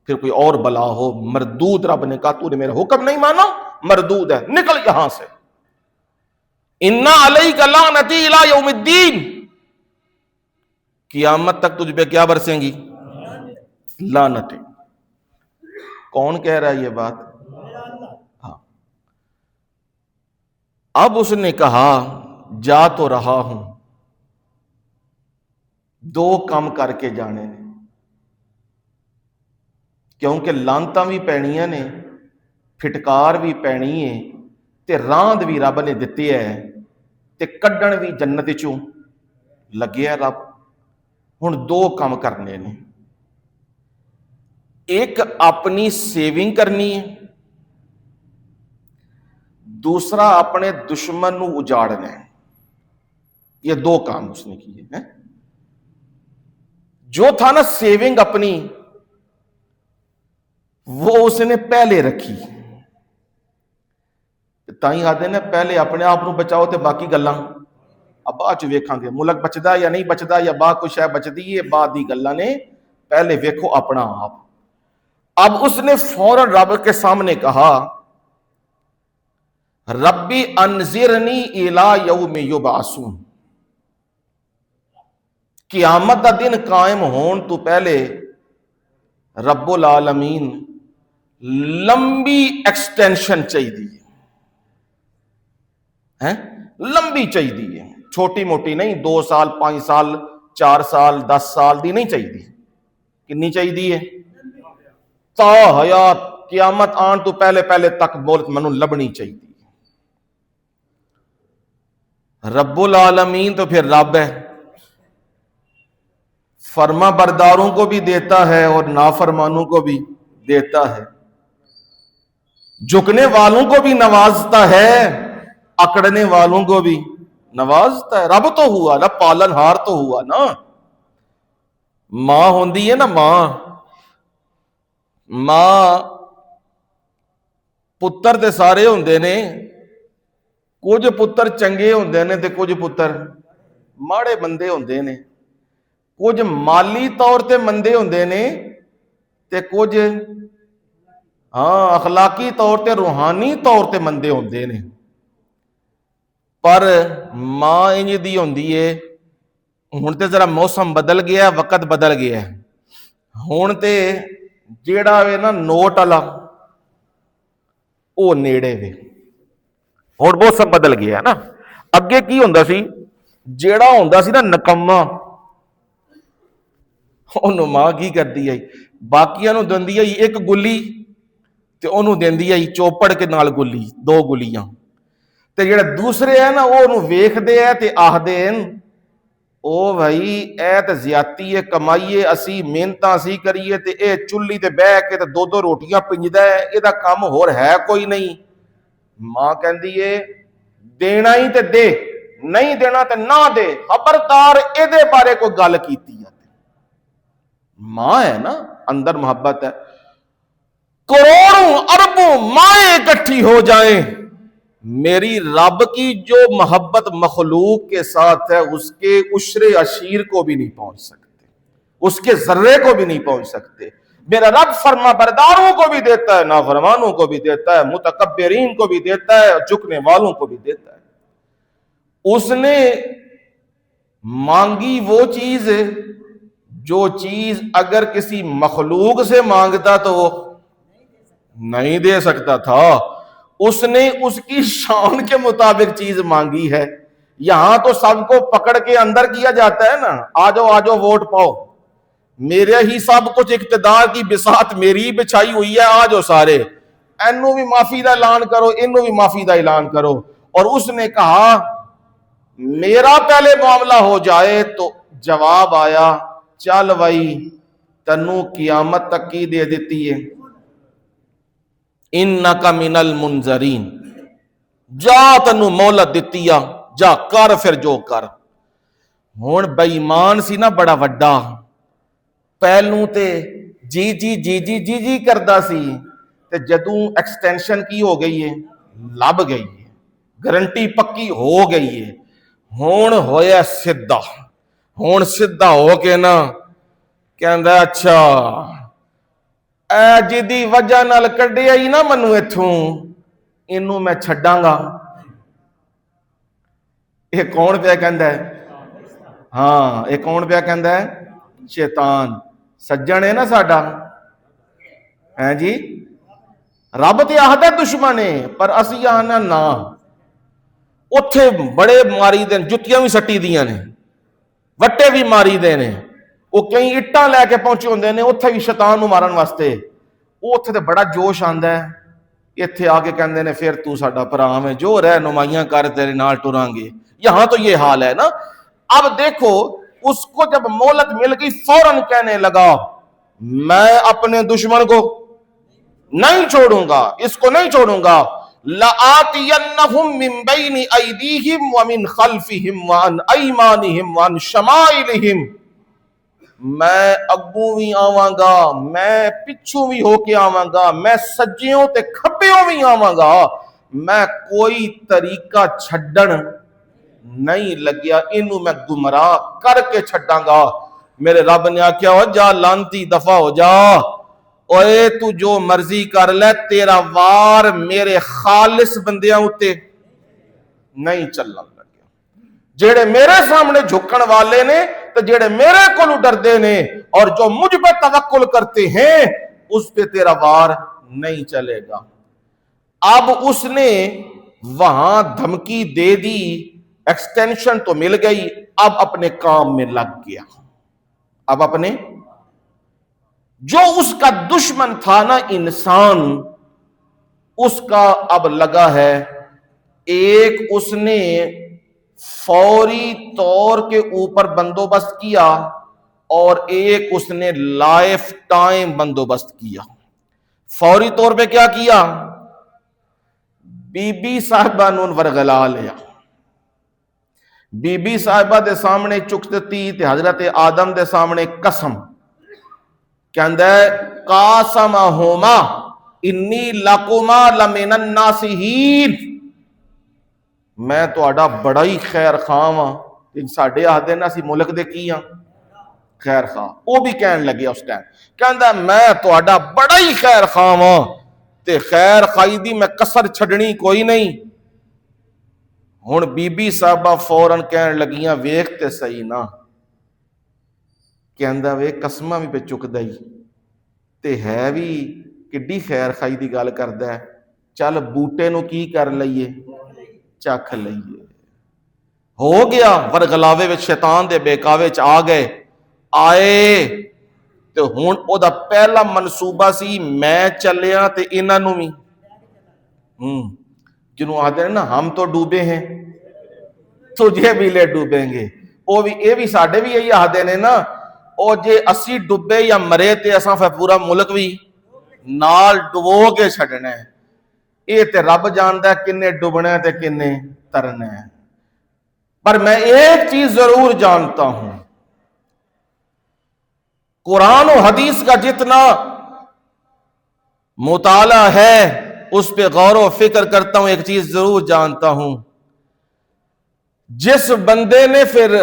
پھر کوئی اور بلا ہو. مردود، رب نے کہا تو نے میرا حکم نہیں مانا، مردود ہے، نکل یہاں سے. اِنَّ عَلَيْكَ لَعْنَتِي إِلَىٰ يَوْمِ الدِّينِ، قیامت تک تجھ پہ کیا برسیں گی؟ لعنتیں. کون کہہ رہا ہے یہ بات؟ ہاں. اب اس نے کہا جا تو رہا ہوں، دو کم کر کے جانے نے، کیونکہ لانتاں بھی پینیاں نے، پھٹکار بھی پینی ہے، تے راند بھی رب نے دتی ہے، تے کڈن بھی جنت چوں لگے ہے رب. ہن دو کم کرنے نے، ایک اپنی سیونگ کرنی ہے، دوسرا اپنے دشمن نو اجاڑنا ہے. یہ دو کام اس نے کیے ہیں. جو تھا نا سیونگ اپنی، وہ اس نے پہلے رکھی. تائیں آدھے نا پہلے اپنے آپ کو بچاؤ تے باقی گلاں اب بعد چ ویکھاں گے، ملک بچدا یا نہیں بچدا یا باہر کچھ ہے بچدی ہے، بعد دی گلاں نے، پہلے ویکھو اپنا آپ. اب اس نے فوراً رب کے سامنے کہا ربی انذرنی الی یوم یبعثون، قیامت دا دن قائم ہون تو پہلے رب العالمین لمبی ایکسٹینشن چاہیے ہے، لمبی چاہیے، چھوٹی موٹی نہیں، 2 سال 5 سال 4 سال 10 سال دی نہیں چاہیے. کنی چاہیے؟ تا حیات قیامت آن تو پہلے پہلے تک بولت منو لبنی چاہیے. رب العالمین تو پھر رب ہے، فرما برداروں کو بھی دیتا ہے اور نافرمانوں کو بھی دیتا ہے، جھکنے والوں کو بھی نوازتا ہے، اکڑنے والوں کو بھی نوازتا ہے. رب تو ہوا نا، پالن ہار تو ہوا نا. ماں ہوندی ہے نا، ماں پتر تے سارے ہوندے نے، کچھ پتر چنگے ہوندے نے تے کچھ پتر ماڑے بندے ہوندے نے، کچھ مالی طور تے مندے ہوندے نے تے کچھ اخلاقی طور تے روحانی طور تے مندے ہوندے نے. پر ماں انج دی ہوندی ہے. ہن تے ذرا موسم بدل گیا، وقت بدل گیا، ہن تے جیڑا وے نا نوٹ والا او نیڑے وے. ہن موسم بدل گیا نا. اگے کی ہوندا سی، جیڑا ہوندا سی نا نکما، انہوں ماں کی کردی آئی باقیاں نو دیندی آئی ایک گلی تے انہوں دیندی آئی چوپڑ کے نال گلی، 2 گلیاں. تے جڑے دوسرے ہیں نا وہ انہوں ویکھ دے ہیں تے آہ دے ہیں او بھائی اے تے زیادتی ہے، کمائیے اسی محنتاں اسی کریے تے اے چلی تے بہ کے تے دو دو روٹیاں پنجدا ہے، اے دا کام ہور ہے کوئی نہیں۔ ماں کہندی ہے دینا ہی تے دے، نہیں دینا تے نہ دے، خبردار اے دے بارے کوئی گل کیتی ہے۔ ماں ہے نا، اندر محبت ہے۔ کروڑوں اربوں مائیں اکٹھی ہو جائیں، میری رب کی جو محبت مخلوق کے ساتھ ہے اس کے عشر عشیر کو بھی نہیں پہنچ سکتے، اس کے ذرے کو بھی نہیں پہنچ سکتے۔ میرا رب فرما برداروں کو بھی دیتا ہے، نافرمانوں کو بھی دیتا ہے، متکبرین کو بھی دیتا ہے، جھکنے والوں کو بھی دیتا ہے۔ اس نے مانگی وہ چیز ہے جو چیز اگر کسی مخلوق سے مانگتا تو وہ نہیں دے سکتا تھا۔ اس نے اس کی شان کے مطابق چیز مانگی ہے۔ یہاں تو سب کو پکڑ کے اندر کیا جاتا ہے نا، آجو آجو ووٹ پاؤ، میرے ہی سب کچھ اقتدار کی بساط میری بچھائی ہوئی ہے، آجو سارے اینو بھی معافی دا اعلان کرو، انو بھی معافی دا اعلان کرو۔ اور اس نے کہا میرا پہلے معاملہ ہو جائے، تو جواب آیا چل بھائی تنو قیامت تک کی دے دیتی ہے، انکا من المنذرین، جا تنو مہلت دیتی ہے، جا کر پھر جو کر۔ ہن بے ایمان سی نا بڑا وڈا، پہلوں تے جی جی جی جی جی جی کردا سی، تے جدوں ایکسٹینشن کی ہو گئی ہے، لب گئی ہے، گارنٹی پکی ہو گئی ہے، ہون ہویا سدھا، ہون سدھا ہو کے نا کہندا اچھا اے جدی وجہ نال کڈیا ہی نا منو ایتھوں، اینو میں چھڈاں گا۔ یہ کون پہ کہندا ہے؟ ہاں یہ کون پہ کہندا ہے؟ شیطان۔ سجن ہے نا ساڈا، ہیں جی، رب تے آہدا دشمن ہے، پر اسی آنا نا، اتھے بڑے ماری دے، جتیاں بھی سٹی دیاں نے، وٹے بھی ماری دے نے، وہ کئی اٹاں لے کے پہنچے ہوندے نے اتھے بھی شیطان نو مارن واسطے، وہ اتھے تے بڑا جوش آندا ہے، اتھے آ کے کہندے نے پھر تو ساڈا بھرا میں جو رہ نمائیاں کر تیرے نال ٹران گے۔ یہاں تو یہ حال ہے نا۔ اب دیکھو اس کو جب مہلت مل گئی فوراً کہنے لگا میں اپنے دشمن کو نہیں چھوڑوں گا، اس کو نہیں چھوڑوں گا، لَآتِيَنَّهُمْ مِنْ بَيْنِ أَيْدِيهِمْ وَمِنْ خَلْفِهِمْ وَعَنْ أَيْمَانِهِمْ وَعَنْ شَمَائِلِهِمْ، میں اگوں بھی آواں گا، میں پچھوں بھی ہو کے آواں گا، میں سجیوں تے کھبیوں بھی آواں گا، میں کوئی طریقہ چھڈن نہیں لگیا، انہوں میں گمراہ کر کے چھڈاں گا۔ میرے رب نے آکھیا ہو جا لانتی دفع ہو جا، اوے تو جو مرضی کر لے، تیرا وار میرے خالص بندیاں ہوتے نہیں چلن لگیا۔ جیڑے میرے سامنے جھکن والے نے تو جیڑے میرے کو ڈردے نے اور جو مجھ پہ توکل کرتے ہیں اس پہ تیرا وار نہیں چلے گا۔ اب اس نے وہاں دھمکی دے دی، ایکسٹینشن تو مل گئی، اب اپنے کام میں لگ گیا۔ اب اپنے جو اس کا دشمن تھا نا انسان، اس کا اب لگا ہے، ایک اس نے فوری طور کے اوپر بندوبست کیا اور ایک اس نے لائف ٹائم بندوبست کیا۔ فوری طور پہ کیا کیا؟ بی بی صاحبہ نون ورغلا لیا، بی بی صاحبہ دے سامنے چکتی تے حضرت آدم دے سامنے قسم کہندہ ہے قاسمہما انی لکما لمن الناسین، میں تو آڈا بڑا ہی خیر خواہ ہاں، ساڑھے آدھے نا سی ملک دے کی ہاں خیر خواہ، وہ بھی کہنے لگے اس ٹائم، کہندہ میں تو آڈا بڑا ہی خیر خواہ ہاں تے خیر خواہی دی میں کسر چھڑنی کوئی نہیں۔ ہن بی بی صاحبہ فوراں کہنے لگیاں ویکھتے صحیح نا، کہندہ وے قسمہ بھی پہ چک دائی تے ہے بھی کڈی خیر خائی دی گال کردہ ہے، چل بوٹے نو کی کر لئیے چکھ لئیے۔ ہو گیا ورغلاوے وچ شیطان دے بیکاوے چ آ گئے، آئے تو ہون او دا پہلا منصوبہ سی میں چلیا تے انہاں نو بھی جنہوں آدھے نا ہم تو ڈوبے ہیں تجھے بھی لے ڈوبیں گے، یہ بھی ساڈے بھی یہی آہدے نے نا، او جے اسی ڈبے یا مرے تے اساں پھر پورا ملک بھی نال ڈبو کے چھڈنا ہے. یہ تے رب جاندا ہے کنے ڈبنا ہے تے کنے ترنا ہے. پر میں ایک چیز ضرور جانتا ہوں، قرآن و حدیث کا جتنا مطالعہ ہے اس پہ غور و فکر کرتا ہوں، ایک چیز ضرور جانتا ہوں، جس بندے نے پھر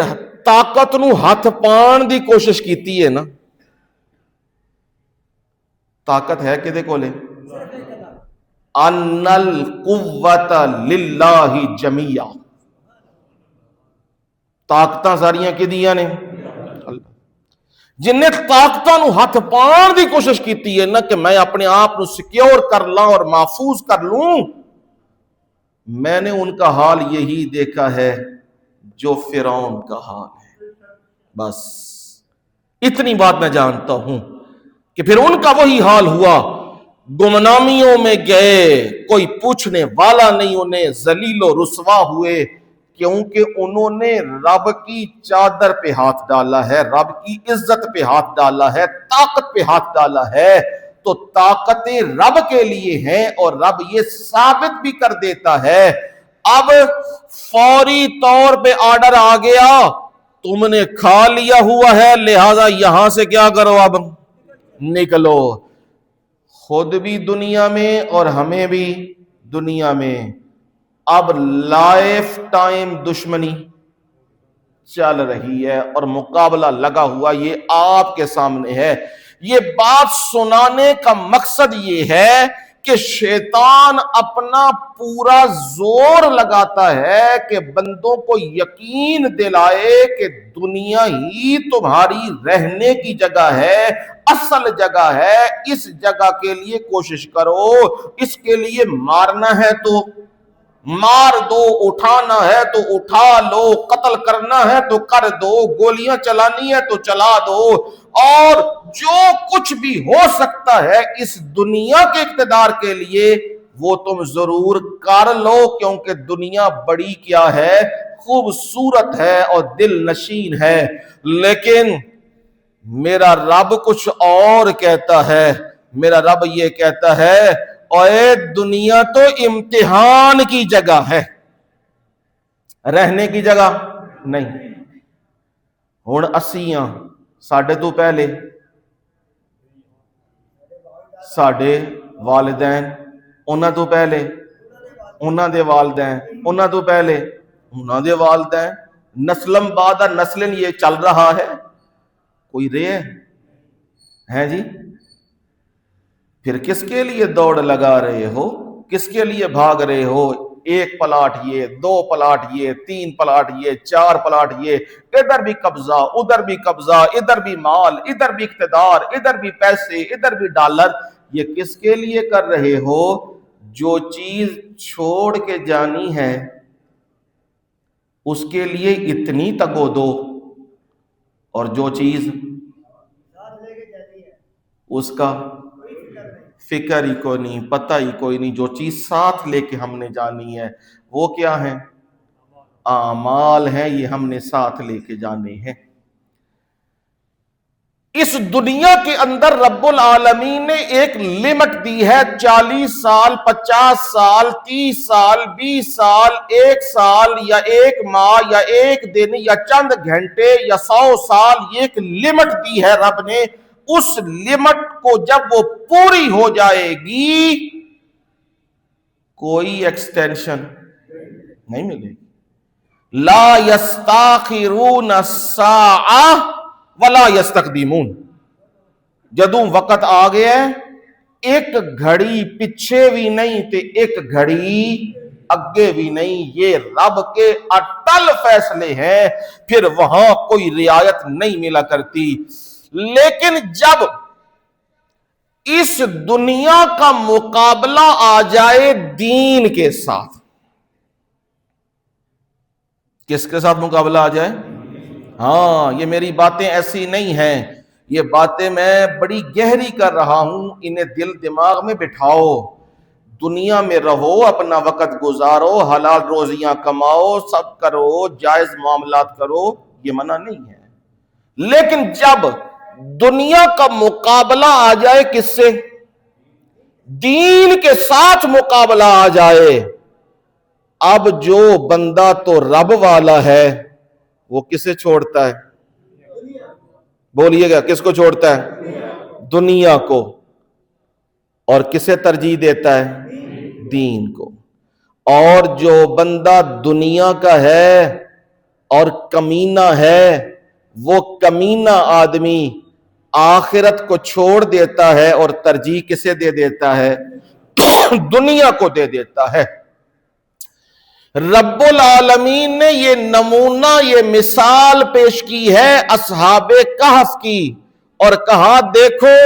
طاقت نو ہاتھ پان دی کوشش کیتی ہے نا، طاقت ہے کدے کولے؟ ان القوت للہ جمیع، طاقتاں ساریاں کدیاں نے؟ جن نے طاقتاں نو ہاتھ پان دی کوشش کیتی ہے نا کہ میں اپنے آپ نو سیکیور کر لاں اور محفوظ کر لوں، میں نے ان کا حال یہی دیکھا ہے جو فرعون کا حال ہے. بس اتنی بات میں جانتا ہوں کہ پھر ان کا وہی حال ہوا، گمنامیوں میں گئے، کوئی پوچھنے والا نہیں، انہیں ذلیل و رسوا ہوئے، کیونکہ انہوں نے رب کی چادر پہ ہاتھ ڈالا ہے، رب کی عزت پہ ہاتھ ڈالا ہے، طاقت پہ ہاتھ ڈالا ہے. تو طاقتیں رب کے لیے ہیں اور رب یہ ثابت بھی کر دیتا ہے. اب فوری طور پہ آرڈر آ گیا، تم نے کھا لیا ہوا ہے، لہذا یہاں سے کیا کرو، اب نکلو. خود بھی دنیا میں اور ہمیں بھی دنیا میں اب لائف ٹائم دشمنی چل رہی ہے اور مقابلہ لگا ہوا، یہ آپ کے سامنے ہے. یہ بات سنانے کا مقصد یہ ہے کہ شیطان اپنا پورا زور لگاتا ہے کہ بندوں کو یقین دلائے کہ دنیا ہی تمہاری رہنے کی جگہ ہے، اصل جگہ ہے، اس جگہ کے لیے کوشش کرو، اس کے لیے مارنا ہے تو مار دو، اٹھانا ہے تو اٹھا لو، قتل کرنا ہے تو کر دو، گولیاں چلانی ہے تو چلا دو، اور جو کچھ بھی ہو سکتا ہے اس دنیا کے اقتدار کے لیے وہ تم ضرور کر لو، کیونکہ دنیا بڑی کیا ہے، خوبصورت ہے اور دل نشین ہے. لیکن میرا رب کچھ اور کہتا ہے. میرا رب یہ کہتا ہے، اے دنیا تو امتحان کی جگہ ہے، رہنے کی جگہ نہیں. ہن اسیاں ساڈے تو پہلے ساڈے والدین، انہاں تو پہلے انہاں دے والدین، انہاں تو پہلے انہاں دے والدین، نسلم بعد نسلن یہ چل رہا ہے. کوئی رے ہے جی؟ پھر کس کے لیے دوڑ لگا رہے ہو، کس کے لیے بھاگ رہے ہو؟ ایک پلاٹ یہ، دو پلاٹ یہ، تین پلاٹ یہ، چار پلاٹ یہ، ادھر بھی قبضہ، ادھر بھی قبضہ، ادھر بھی مال، ادھر بھی اقتدار، ادھر بھی پیسے، ادھر بھی ڈالر. یہ کس کے لیے کر رہے ہو؟ جو چیز چھوڑ کے جانی ہے اس کے لیے اتنی تگو دو، اور جو چیز اس کا فکر ہی کوئی نہیں، پتہ ہی کوئی نہیں. جو چیز ساتھ لے کے ہم نے جانی ہے وہ کیا ہے؟ اعمال ہیں، یہ ہم نے ساتھ لے کے جانے ہیں. اس دنیا کے اندر رب العالمین نے ایک لمٹ دی ہے، 40 سال، 50 سال، 30 سال، 20 سال، 1 سال یا 1 ماہ یا 1 دن یا چند گھنٹے یا 100 سال، یہ ایک لمٹ دی ہے رب نے. اس لمٹ کو جب وہ پوری ہو جائے گی کوئی ایکسٹینشن نہیں ملے گی. لا یستاخرون الساعہ ولا یستقدمون. جدوں وقت آ گیا ہے ایک گھڑی پیچھے بھی نہیں تے ایک گھڑی اگے بھی نہیں. یہ رب کے اٹل فیصلے ہیں، پھر وہاں کوئی رعایت نہیں ملا کرتی. لیکن جب اس دنیا کا مقابلہ آ جائے دین کے ساتھ، کس کے ساتھ مقابلہ آ جائے؟ ہاں، یہ میری باتیں ایسی نہیں ہیں، یہ باتیں میں بڑی گہری کر رہا ہوں، انہیں دل دماغ میں بٹھاؤ. دنیا میں رہو، اپنا وقت گزارو، حلال روزیاں کماؤ، سب کرو، جائز معاملات کرو، یہ منع نہیں ہے، لیکن جب دنیا کا مقابلہ آ جائے کس سے؟ دین کے ساتھ مقابلہ آ جائے، اب جو بندہ تو رب والا ہے وہ کسے چھوڑتا ہے؟ بولیے گا کس کو چھوڑتا ہے؟ دنیا کو، اور کسے ترجیح دیتا ہے؟ دین کو۔ اور جو بندہ دنیا کا ہے اور کمینہ ہے، وہ کمینہ آدمی آخرت کو چھوڑ دیتا ہے اور ترجیح کسے دے دیتا ہے؟ دنیا کو دے دیتا ہے۔ رب العالمین نے یہ نمونہ، یہ مثال پیش کی ہے اصحاب کہف کی، اور کہا دیکھو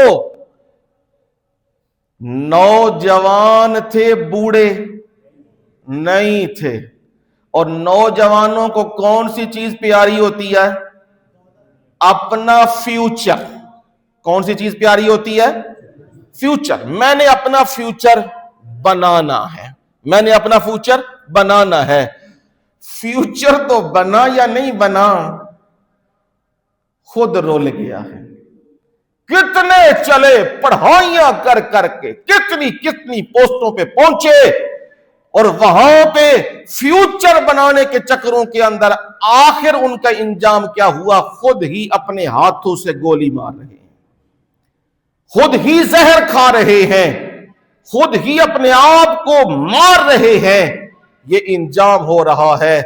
نوجوان تھے، بوڑھے نہیں تھے، اور نوجوانوں کو کون سی چیز پیاری ہوتی ہے؟ اپنا فیوچر۔ کون سی چیز پیاری ہوتی ہے؟ فیوچر۔ میں نے اپنا فیوچر بنانا ہے، میں نے اپنا فیوچر بنانا ہے۔ فیوچر تو بنا یا نہیں بنا، خود رول گیا ہے۔ کتنے چلے پڑھائیاں کر کر کے، کتنی پوسٹوں پہ پہنچے، اور وہاں پہ فیوچر بنانے کے چکروں کے اندر آخر ان کا انجام کیا ہوا؟ خود ہی اپنے ہاتھوں سے گولی مار رہے ہیں، خود ہی زہر کھا رہے ہیں، خود ہی اپنے آپ کو مار رہے ہیں۔ یہ انجام ہو رہا ہے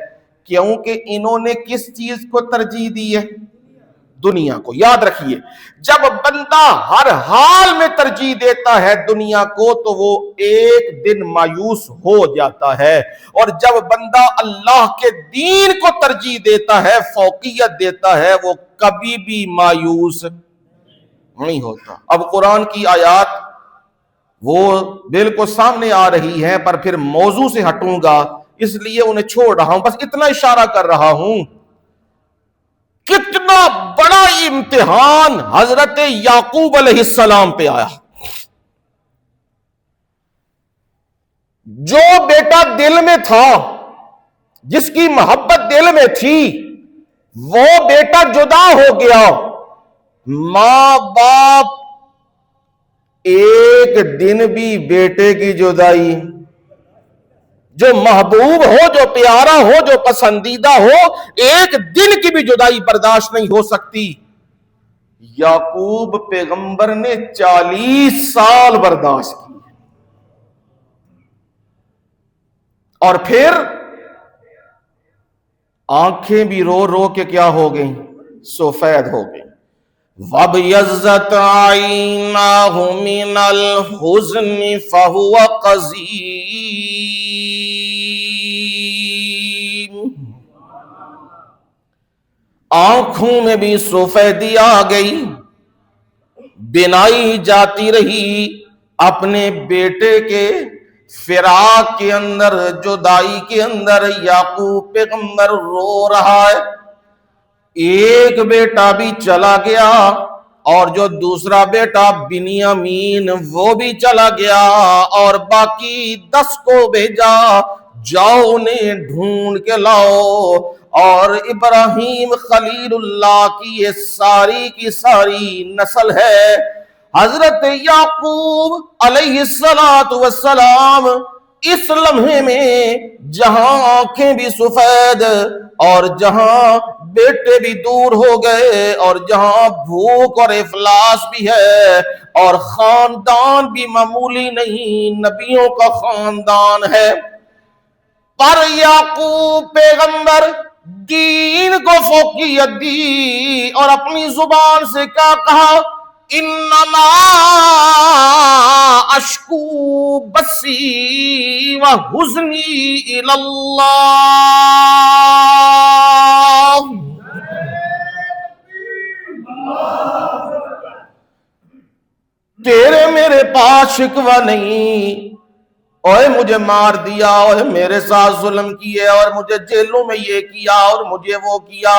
کیونکہ انہوں نے کس چیز کو ترجیح دی ہے؟ دنیا کو۔ یاد رکھیے، جب بندہ ہر حال میں ترجیح دیتا ہے دنیا کو تو وہ ایک دن مایوس ہو جاتا ہے، اور جب بندہ اللہ کے دین کو ترجیح دیتا ہے، فوقیت دیتا ہے، وہ کبھی بھی مایوس نہیں ہوتا۔ اب قرآن کی آیات وہ بالکل سامنے آ رہی ہے، پر پھر موضوع سے ہٹوں گا اس لیے انہیں چھوڑ رہا ہوں، بس اتنا اشارہ کر رہا ہوں۔ کتنا بڑا امتحان حضرت یعقوب علیہ السلام پہ آیا۔ جو بیٹا دل میں تھا، جس کی محبت دل میں تھی، وہ بیٹا جدا ہو گیا۔ ماں باپ ایک دن بھی بیٹے کی جدائی، جو محبوب ہو، جو پیارا ہو، جو پسندیدہ ہو، ایک دن کی بھی جدائی برداشت نہیں ہو سکتی۔ یعقوب پیغمبر نے 40 سال برداشت کی، اور پھر آنکھیں بھی رو رو کے کیا ہو گئیں؟ سفید ہو گئیں۔ وَابْيَضَّتْ عَيْنَاهُ مِنَ الْحُزْنِ فَهُوَ قَزِيمٌ۔ آنکھوں میں بھی سفیدی آ گئی، بینائی جاتی رہی اپنے بیٹے کے فراق کے اندر، جدائی کے اندر۔ یعقوب پیغمبر رو رہا ہے، ایک بیٹا بھی چلا گیا، اور جو دوسرا بیٹا بنیامین وہ بھی چلا گیا، اور باقی 10 کو بھیجا، جاؤ انہیں ڈھونڈ کے لاؤ۔ اور ابراہیم خلیل اللہ کی یہ ساری کی ساری نسل ہے۔ حضرت یعقوب علیہ السلام اس لمحے میں جہاں آنکھیں بھی سفید، اور جہاں بیٹے بھی دور ہو گئے، اور جہاں بھوک اور افلاس بھی ہے، اور خاندان بھی معمولی نہیں، نبیوں کا خاندان ہے، پر یعقوب پیغمبر دین کو فوقیت دی، اور اپنی زبان سے کیا کہا؟ انما اشکو بثی وحزنی الی اللہ۔ تیرے میرے پاس شکوہ نہیں، اوے مجھے مار دیا، اوے میرے ساتھ ظلم کیے، اور مجھے جیلوں میں یہ کیا اور مجھے وہ کیا،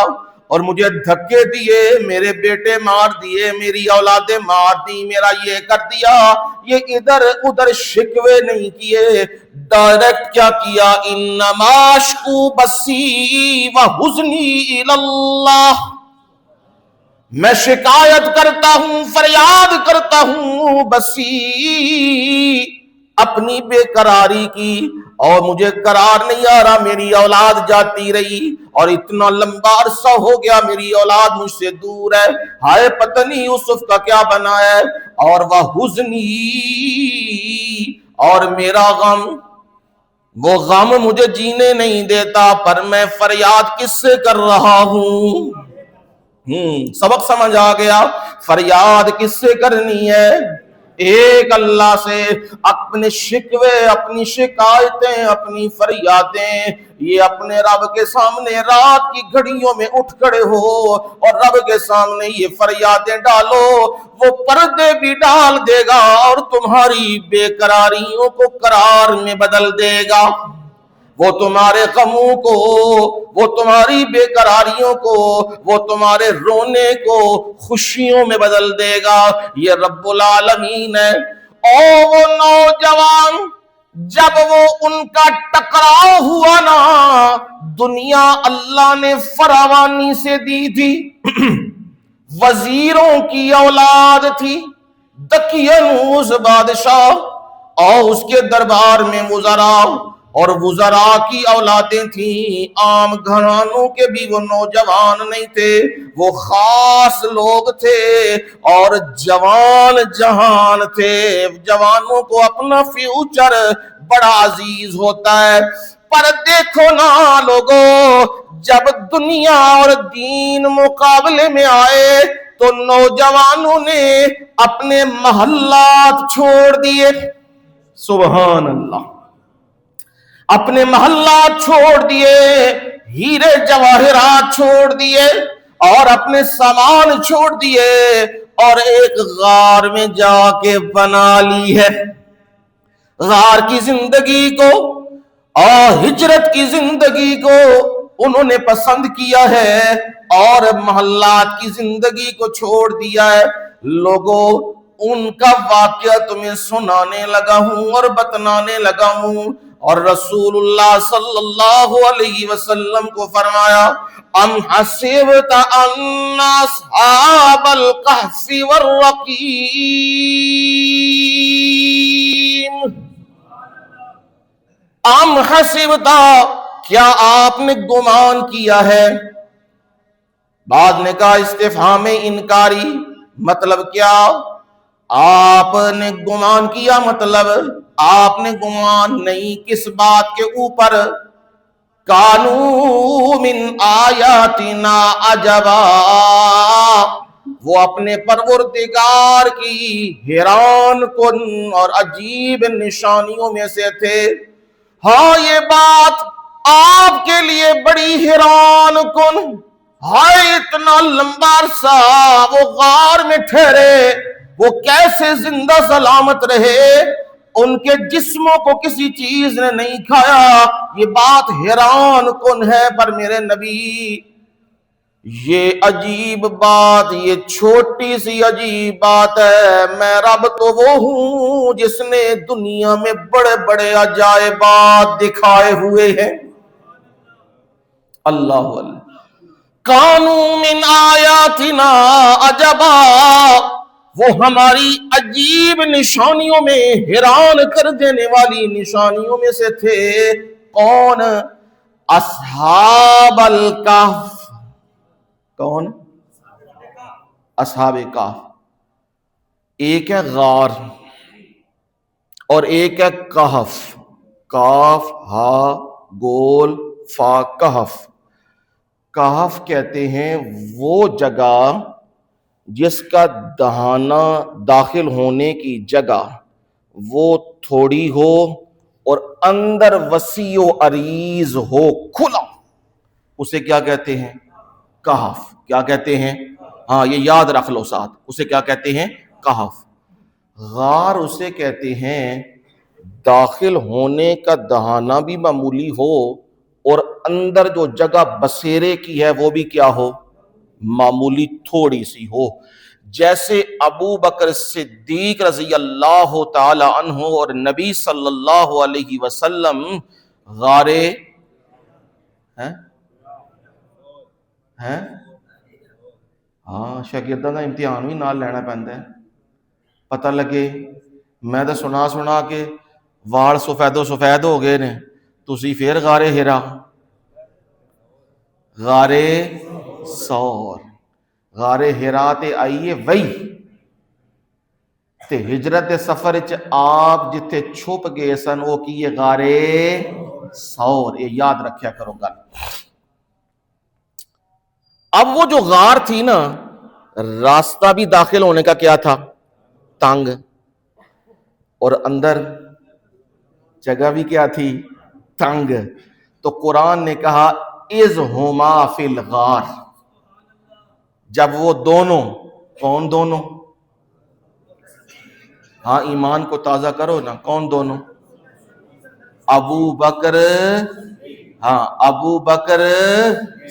اور مجھے دھکے دیے، میرے بیٹے مار دیے، میری اولادیں مار دی، میرا یہ کر دیا. یہ ادھر ادھر شکوے نہیں کیے، ڈائریکٹ کیا کیا؟ انما اشکو بثی وحزنی الی اللہ، میں شکایت کرتا ہوں، فریاد کرتا ہوں بسی، اپنی بے قراری کی، اور مجھے قرار نہیں آ رہا، میری اولاد جاتی رہی اور اتنا لمبا عرصہ ہو گیا میری اولاد مجھ سے دور ہے، ہائے پتہ نہیں یوسف کا کیا بنا ہے. اور وہ حزنی، اور میرا غم، وہ غم مجھے جینے نہیں دیتا، پر میں فریاد کس سے کر رہا ہوں؟ سبق سمجھ آ گیا. فریاد کس سے کرنی ہے؟ ایک اللہ سے. اپنے شکوے، اپنی شکایتیں، اپنی فریادیں یہ اپنے رب کے سامنے رات کی گھڑیوں میں اٹھ کھڑے ہو اور رب کے سامنے یہ فریادیں ڈالو، وہ پردے بھی ڈال دے گا اور تمہاری بے قراریوں کو قرار میں بدل دے گا. وہ تمہارے غموں کو، وہ تمہاری بے قراریوں کو، وہ تمہارے رونے کو خوشیوں میں بدل دے گا. یہ رب العالمین ہے. اور وہ نوجوان جب وہ ان کا ٹکراؤ ہوا نا، دنیا اللہ نے فراوانی سے دی تھی، وزیروں کی اولاد تھی، دقیانوس بادشاہ اور اس کے دربار میں وزراء، اور وزراء کی اولادیں تھیں. عام گھرانوں کے بھی وہ نوجوان نہیں تھے، وہ خاص لوگ تھے اور جوان جہان تھے. جوانوں کو اپنا فیوچر بڑا عزیز ہوتا ہے. پر دیکھو نا لوگوں، جب دنیا اور دین مقابلے میں آئے تو نوجوانوں نے اپنے محلات چھوڑ دیے. سبحان اللہ. اپنے محلات چھوڑ دیے، ہیرے جواہرات چھوڑ دیے اور اپنے سامان چھوڑ دیے، اور ایک غار میں جا کے بنا لی ہے. غار کی زندگی کو اور ہجرت کی زندگی کو انہوں نے پسند کیا ہے اور محلات کی زندگی کو چھوڑ دیا ہے. لوگوں، ان کا واقعہ تمہیں سنانے لگا ہوں اور بتلانے لگا ہوں. اور رسول اللہ صلی اللہ علیہ وسلم کو فرمایا، ام حسبت ان اصحاب الکہف والرقیم، ام حسبت، کیا آپ نے گمان کیا ہے؟ بعد نے کہا استفہام انکاری، مطلب کیا؟ آپ نے گمان کیا، مطلب آپ نے گمان نہیں. کس بات کے اوپر؟ کانو من آیاتنا عجبا، وہ اپنے پروردگار کی حیران کن اور عجیب نشانیوں میں سے تھے. ہاں یہ بات آپ کے لیے بڑی حیران کن، ہائے اتنا لمبا عرصہ وہ غار میں ٹھہرے، وہ کیسے زندہ سلامت رہے، ان کے جسموں کو کسی چیز نے نہیں کھایا، یہ بات حیران کن ہے. پر میرے نبی، یہ عجیب بات، یہ چھوٹی سی عجیب بات ہے. میں رب تو وہ ہوں جس نے دنیا میں بڑے بڑے عجائبات دکھائے ہوئے ہیں. اللہ اللہ. کانو من آیاتنا عجبا، وہ ہماری عجیب نشانیوں میں، حیران کر دینے والی نشانیوں میں سے تھے. کون؟ اصحاب الکہف. کون؟ اصحاب کہف. ایک ہے غار اور ایک ہے کہف. کاف ہا گول فا کہف. کہف کہتے ہیں وہ جگہ جس کا دہانہ داخل ہونے کی جگہ وہ تھوڑی ہو اور اندر وسیع و عریض ہو، کھلا، اسے کیا کہتے ہیں؟ کہف. کیا کہتے ہیں؟ ہاں یہ یاد رکھ لو ساتھ، اسے کیا کہتے ہیں؟ کہف. غار اسے کہتے ہیں داخل ہونے کا دہانہ بھی معمولی ہو اور اندر جو جگہ بسیرے کی ہے وہ بھی کیا ہو؟ معمولی تھوڑی سی ہو، جیسے ابو بکر صدیق رضی اللہ تعالی عنہ اور نبی صلی اللہ علیہ وسلم غارے ہیں ہاں شاگرداں دا امتحان بھی نال لینا پیندا ہے، پتہ لگے میں تو سنا کے وال سفید ہو گئے نے، تسی پھر غارے ہرا، غارے سور، غارے ہرا تے آئیے وہی تے ہجرت سفر چ آپ جتھے چھپ گئے سن وہ کیے غارے سور، یہ یاد رکھیا کرو گل۔ اب وہ جو غار تھی نا، راستہ بھی داخل ہونے کا کیا تھا؟ تنگ، اور اندر جگہ بھی کیا تھی؟ تنگ۔ تو قرآن نے کہا اذ ہما فی الغار، جب وہ دونوں، کون دونوں؟ ہاں ایمان کو تازہ کرو نا، کون دونوں؟ ابو بکر، ہاں ابو بکر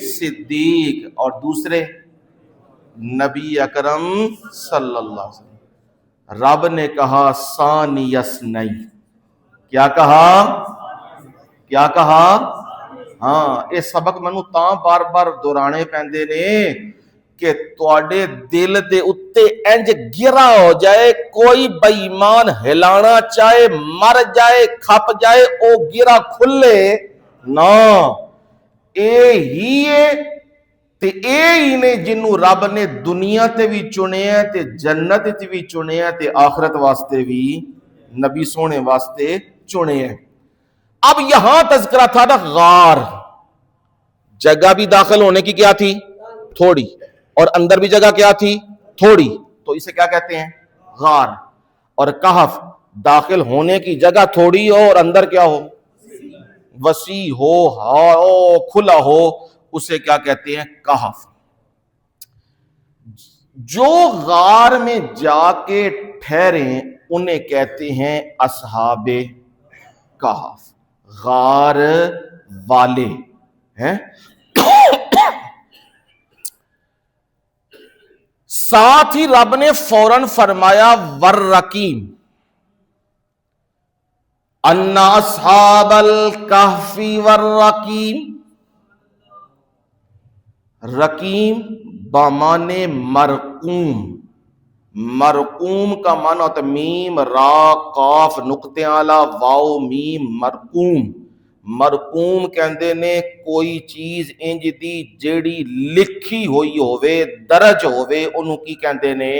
صدیق، اور دوسرے نبی اکرم صلی اللہ علیہ وسلم۔ رب نے کہا ثانی اثنین، کیا کہا؟ کیا کہا؟ ہاں یہ سبق منو تاں بار بار دہرانے پیندے نے کہ تواڈے دل دے اتے انج گرا ہو جائے، کوئی بے ایمان ہلانا چاہے مر جائے کھپ جائے او گرا کھلے نا۔ اے ہی ہے تے اے ہی نے جنوں رب نے دنیا تے بھی چنے ہیں تے جنت تے بھی چنے ہیں تے آخرت واسطے بھی نبی سونے واسطے چنے ہیں۔ اب یہاں تذکرہ تھا نا غار، جگہ بھی داخل ہونے کی کیا تھی؟ تھوڑی، اور اندر بھی جگہ کیا تھی؟ تھوڑی، تو اسے کیا کہتے ہیں؟ غار۔ اور کہف داخل ہونے کی جگہ تھوڑی ہو اور اندر کیا ہو؟ وسیع ہو، کھلا ہو، اسے کیا کہتے ہیں؟ کہف۔ جو غار میں جا کے ٹھہریں انہیں کہتے ہیں اصحاب کہف، غار والے ہیں۔ ساتھ ہی رب نے فوراً فرمایا والرقیم، ان اصحاب الکہف والرقیم۔ رقیم بامانے مرقوم، مرقوم کا معنی ہوتا ہے میم را قاف نقطے آلا واو میم، مرقوم۔ مرقوم کہندے نے کوئی چیز انج دی جیڑی لکھی ہوئی ہوئے، درج ہوئے، انہوں کی کہندے نے؟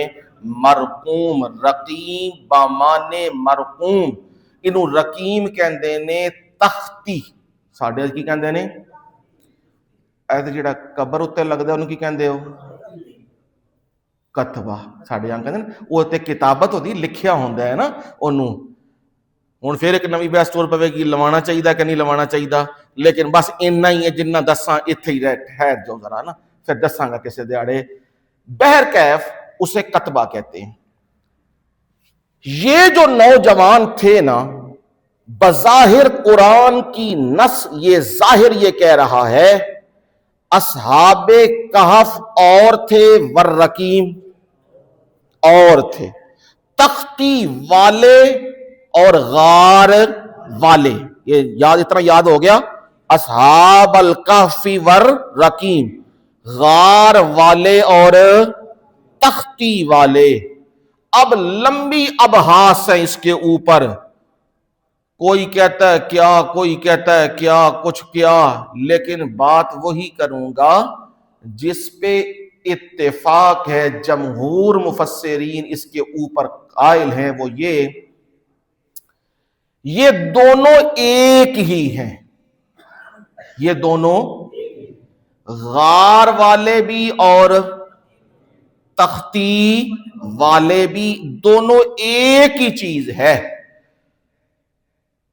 مرقوم۔ رقیم بامانے مرقوم، انہوں رقیم کہندے نے تختی۔ ساڈے کی کہندے نے؟ ایسے جڑا قبر اتے لگدا انہوں کی کہندے ہو؟ کتبہ۔ ساڈے یہاں کہندے نا وہ تے کتابت ہوتی لکھیا ہوندا ہے نا انہوں۔ ہن پھر ایک نویں بحث ٹور پوے گی لوانا چاہیے کہ نہیں لوانا چاہیے، لیکن بس اتنا ہی ہے جنہ دساں ایتھے ہی ٹھہر جو ذرا نا، پھر دساں گا کسے دیاڑے۔ بہرکیف اسے کتبہ کہتے ہیں۔ یہ جو نوجوان تھے نا، بظاہر قرآن کی نص یہ ظاہر یہ کہہ رہا ہے اصحاب کہف اور تھے، والرقیم اور تھے، تختی والے اور غار والے۔ یہ یاد اتنا یاد ہو گیا، اصحاب الکہف والرقیم، غار والے اور تختی والے۔ اب لمبی ابحاث ہے اس کے اوپر، کوئی کہتا ہے کیا، کوئی کہتا ہے کیا، کچھ کیا، لیکن بات وہی کروں گا جس پہ اتفاق ہے، جمہور مفسرین اس کے اوپر قائل ہیں، وہ یہ دونوں ایک ہی ہیں۔ یہ دونوں غار والے بھی اور تختی والے بھی دونوں ایک ہی چیز ہے۔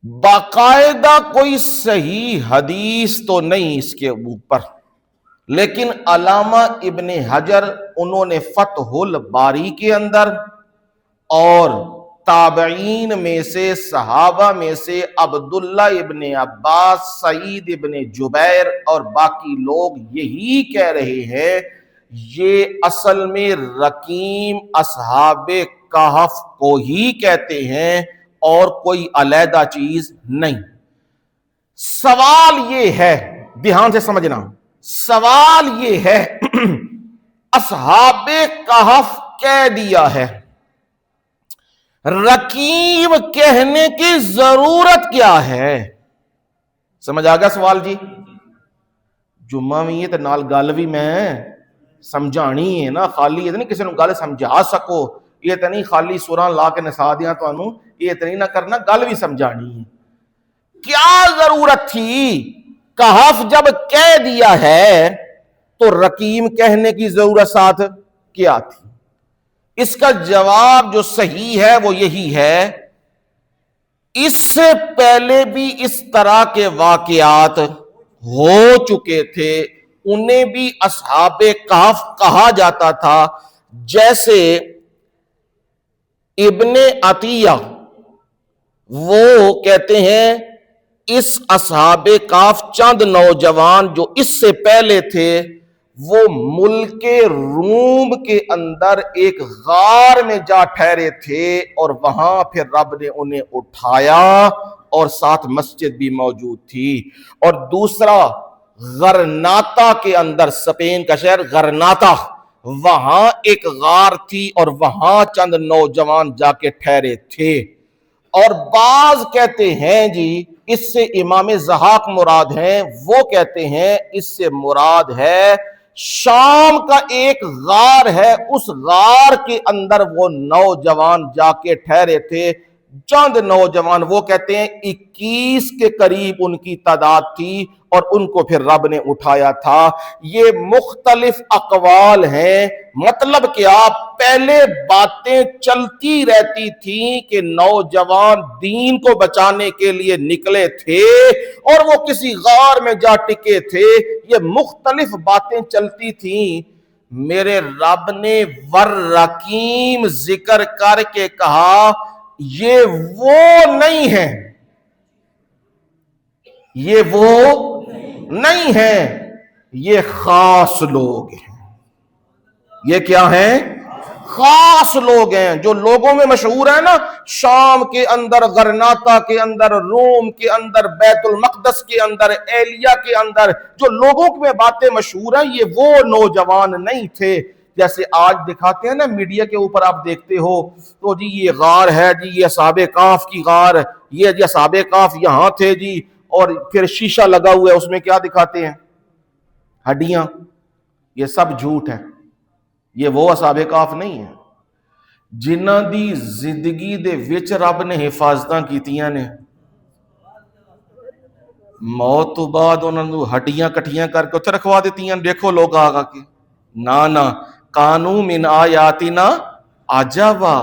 باقاعدہ کوئی صحیح حدیث تو نہیں اس کے اوپر، لیکن علامہ ابن حجر انہوں نے فتح الباری کے اندر اور تابعین میں سے، صحابہ میں سے عبداللہ ابن عباس، سعید ابن جبیر اور باقی لوگ یہی کہہ رہے ہیں یہ اصل میں رقیم اصحاب کہف کو ہی کہتے ہیں اور کوئی علیحدہ چیز نہیں۔ سوال یہ ہے، دھیان سے سمجھنا، سوال یہ ہے اصحاب کہف کہہ دیا ہے، رقیم کہنے کی ضرورت کیا ہے؟ سمجھ آ گیا سوال جی؟ جمعہ بھی تے نال گل بھی میں سمجھانی ہے نا، خالی یہ نہیں کسی نے گل سمجھا سکو، یہ تو نہیں خالی سراں لا کے نسا دیا تانوں، یہ تو نہیں نہ کرنا، گل بھی سمجھانی ہے۔ کیا ضرورت تھی؟ کہف جب کہہ دیا ہے تو رقیم کہنے کی ضرورت ساتھ کیا تھی؟ اس کا جواب جو صحیح ہے وہ یہی ہے، اس سے پہلے بھی اس طرح کے واقعات ہو چکے تھے، انہیں بھی اصحاب کہف کہا جاتا تھا۔ جیسے ابن عطیہ وہ کہتے ہیں اس اصحاب کہف چند نوجوان جو اس سے پہلے تھے وہ ملک روم کے اندر ایک غار میں جا ٹھہرے تھے اور وہاں پھر رب نے انہیں اٹھایا اور ساتھ مسجد بھی موجود تھی۔ اور دوسرا غرناطہ کے اندر، اسپین کا شہر غرناطہ، وہاں ایک غار تھی اور وہاں چند نوجوان جا کے ٹھہرے تھے۔ اور بعض کہتے ہیں جی اس سے امام ضحاک مراد ہیں، وہ کہتے ہیں اس سے مراد ہے شام کا ایک غار ہے، اس غار کے اندر وہ نوجوان جا کے ٹھہرے تھے، چند نوجوان، وہ کہتے ہیں 21 کے قریب ان کی تعداد تھی اور ان کو پھر رب نے اٹھایا تھا۔ یہ مختلف اقوال ہیں، مطلب کیا؟ پہلے باتیں چلتی رہتی تھیں کہ نوجوان دین کو بچانے کے لیے نکلے تھے اور وہ کسی غار میں جا ٹکے تھے، یہ مختلف باتیں چلتی تھیں۔ میرے رب نے والرقیم ذکر کر کے کہا یہ وہ نہیں ہے، یہ وہ نہیں ہے، یہ خاص لوگ ہیں۔ یہ کیا ہیں؟ خاص لوگ ہیں، جو لوگوں میں مشہور ہے نا، شام کے اندر، غرناطہ کے اندر، روم کے اندر، بیت المقدس کے اندر، ایلیا کے اندر جو لوگوں میں باتیں مشہور ہیں، یہ وہ نوجوان نہیں تھے۔ جیسے آج دکھاتے ہیں نا میڈیا کے اوپر، آپ دیکھتے ہو تو جی یہ غار ہے جی، یہ اصحاب کہف کی غار، یہ جی اصحاب کہف یہاں تھے جی، اور پھر شیشہ لگا ہوا ہے، اس میں کیا دکھاتے ہیں؟ ہڈیاں۔ یہ سب جھوٹ ہے، یہ وہ اصحاب کہف نہیں ہے جنہاں دی زندگی دے وچ رب نے حفاظتاں کیتیاں نے، موت تو بعد انہوں نے ہڈیاں کٹھیاں کر کے اتنے رکھوا دیتیاں، دیکھو لوگ آگا کے نانا کانو من آیاتنا عجبا،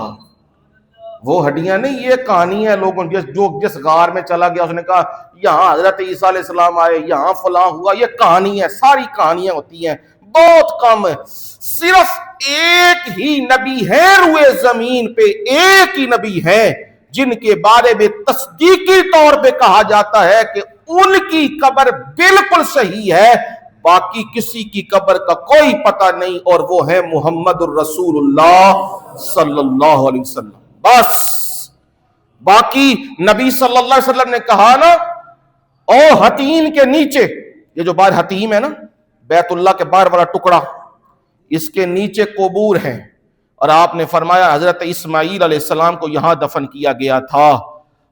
وہ ہڈیاں نہیں، یہ کہانی ہے لوگوں جو جس غار میں چلا گیا اس نے کہا یہاں حضرت عیسیٰ علیہ السلام آئے، یہاں فلاں ہوا، یہ کہانی ہے، ساری کہانیاں ہوتی ہیں، بہت کم ہے۔ صرف ایک ہی نبی ہے روئے زمین پہ، ایک ہی نبی ہے جن کے بارے میں تصدیقی طور پہ کہا جاتا ہے کہ ان کی قبر بالکل صحیح ہے، باقی کسی کی قبر کا کوئی پتہ نہیں، اور وہ ہے محمد الرسول اللہ صلی اللہ علیہ وسلم۔ بس باقی نبی صلی اللہ علیہ وسلم نے کہا نا، او حتیم کے نیچے، یہ جو باہر حتیم ہے نا، بیت اللہ کے باہر والا ٹکڑا، اس کے نیچے قبور ہیں، اور آپ نے فرمایا حضرت اسماعیل علیہ السلام کو یہاں دفن کیا گیا تھا،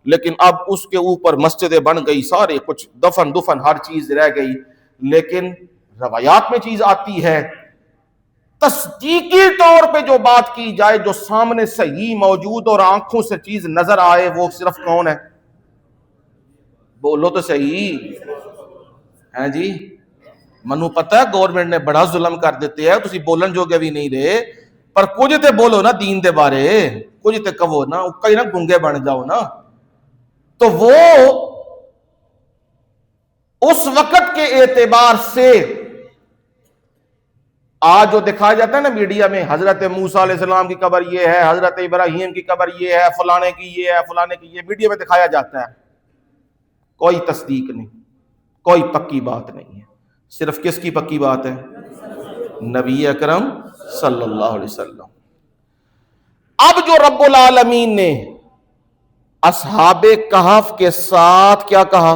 لیکن اب اس کے اوپر مسجدیں بن گئی، سارے کچھ دفن ہر چیز رہ گئی، لیکن روایات میں چیز آتی ہے، تصدیقی طور پہ جو بات کی جائے، جو سامنے صحیح موجود اور آنکھوں سے چیز نظر آئے، وہ صرف کون ہے؟ بولو تو صحیح ہے جی۔ منو پتہ ہے گورنمنٹ نے بڑا ظلم کر دیتے ہے، تسی بولن جو گے بھی نہیں رہے، پر کچھ تے بولو نا دین دے بارے، کچھ تے کہو نا، کئی نا گنگے بن جاؤ نا۔ تو وہ اس وقت کے اعتبار سے آج جو دکھایا جاتا ہے نا میڈیا میں، حضرت موسیٰ علیہ السلام کی قبر یہ ہے، حضرت ابراہیم کی قبر یہ ہے، فلانے کی یہ ہے، فلانے کی یہ، میڈیا میں دکھایا جاتا ہے، کوئی تصدیق نہیں، کوئی پکی بات نہیں ہے۔ صرف کس کی پکی بات ہے؟ نبی اکرم صلی اللہ علیہ وسلم۔ اب جو رب العالمین نے اصحاب کہف کے ساتھ کیا کہا؟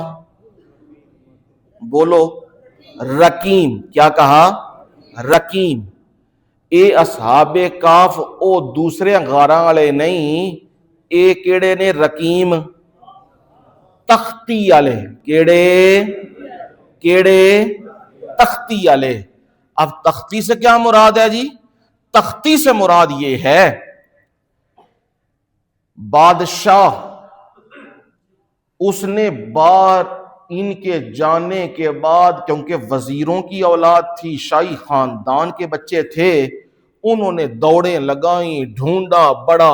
بولو، رقیم۔ کیا کہا؟ رقیم۔ اے اصحاب کہف او دوسرے غاراں والے نہیں، اے کیڑے نے؟ رقیم، تختی والے۔ کیڑے؟ تختی والے۔ اب تختی سے کیا مراد ہے جی؟ تختی سے مراد یہ ہے بادشاہ، اس نے بار ان کے جانے کے بعد، کیونکہ وزیروں کی اولاد تھی، شاہی خاندان کے بچے تھے، انہوں نے دوڑیں لگائیں، ڈھونڈا بڑا،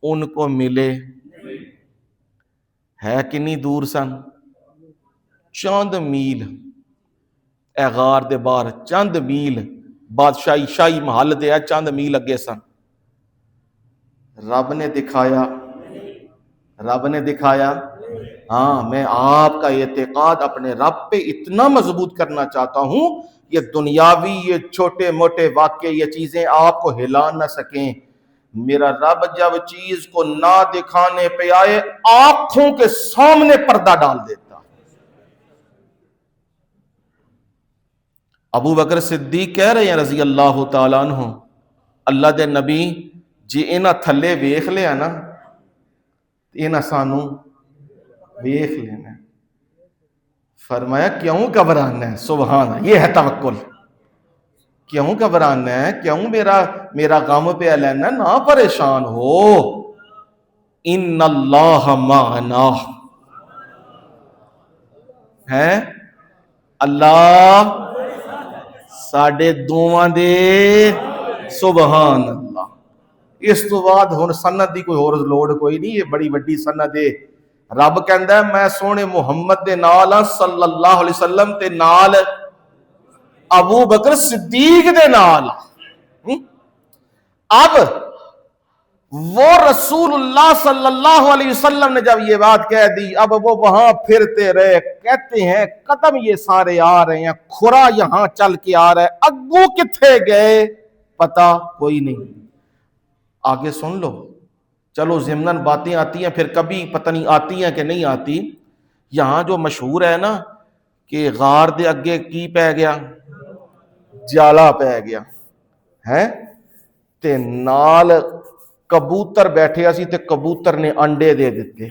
ان کو ملے۔ ہے کنی دور سن؟ چند میل، اے غار دے باہر چند میل، بادشاہی شاہی محل دے چند میل اگے سن۔ رب نے دکھایا، رب نے دکھایا۔ ہاں، میں آپ کا اعتقاد اپنے رب پہ اتنا مضبوط کرنا چاہتا ہوں، یہ دنیاوی یہ چھوٹے موٹے واقعے یہ چیزیں آپ کو ہلا نہ سکیں۔ میرا رب جب چیز کو نہ دکھانے پہ آئے، آنکھوں کے سامنے پردہ ڈال دیتا۔ ابو بکر صدیق کہہ رہے ہیں رضی اللہ تعالیٰ عنہ، اللہ دے نبی جی انہاں تھلے ویکھ لیا نا، انہاں سانو ویکھ لینا۔ فرمایا کیوں گھبرانا ہے؟ سبحان اللہ، یہ ہے توکل۔ کیوں گھبرانا ہے؟ کیوں میرا غم پہ لینا؟ نہ پریشان ہو، ان اللہ معنا ہے، اللہ ساڈے دوواں دے۔ سبحان اللہ۔ اس تو بعد ہن سند دی کوئی اور لوڑ کوئی نہیں، یہ بڑی وڈی سند ہے۔ رب کہندا ہے میں سونے محمد دے نال ہاں صلی اللہ علیہ وسلم، تے نال ابو بکر صدیق دے نال۔ اب وہ رسول اللہ صلی اللہ علیہ وسلم نے جب یہ بات کہہ دی، اب وہ وہاں پھرتے رہے، کہتے ہیں قدم یہ سارے آ رہے ہیں، کھرا یہاں چل کے آ رہا ہے، اگو کتھے گئے پتا کوئی نہیں۔ آگے سن لو، چلو ضمناً باتیں آتی ہیں، پھر کبھی پتہ نہیں آتی ہیں کہ نہیں آتی۔ یہاں جو مشہور ہے نا کہ غار دے اگے کی پہ گیا؟ جالا پہ گیا ہے، تے نال کبوتر بیٹھے سی، تے کبوتر نے انڈے دے دیتے۔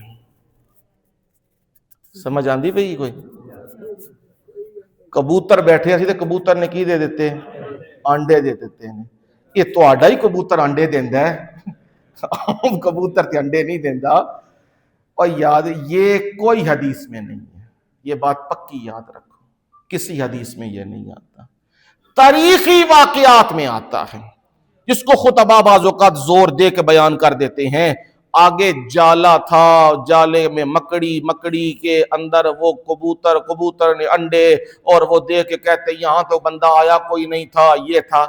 سمجھ آندی پئی کوئی؟ کبوتر بیٹھے سی تے کبوتر نے کی دے دیتے؟ انڈے دے دیتے ہیں۔ یہ تہاڈا ہی کبوتر انڈے دیندا ہے، عام کبوتر تے انڈے نہیں دیندا۔ اور یاد یہ کوئی حدیث میں نہیں ہے، یہ بات پکی یاد رکھو، کسی حدیث میں یہ نہیں آتا، تاریخی واقعات میں آتا ہے، جس کو خطبہ بعض اوقات زور دے کے بیان کر دیتے ہیں۔ آگے جالا تھا، جالے میں مکڑی، مکڑی کے اندر وہ کبوتر، کبوتر نے انڈے، اور وہ دے کے کہتے یہاں تو بندہ آیا کوئی نہیں تھا، یہ تھا۔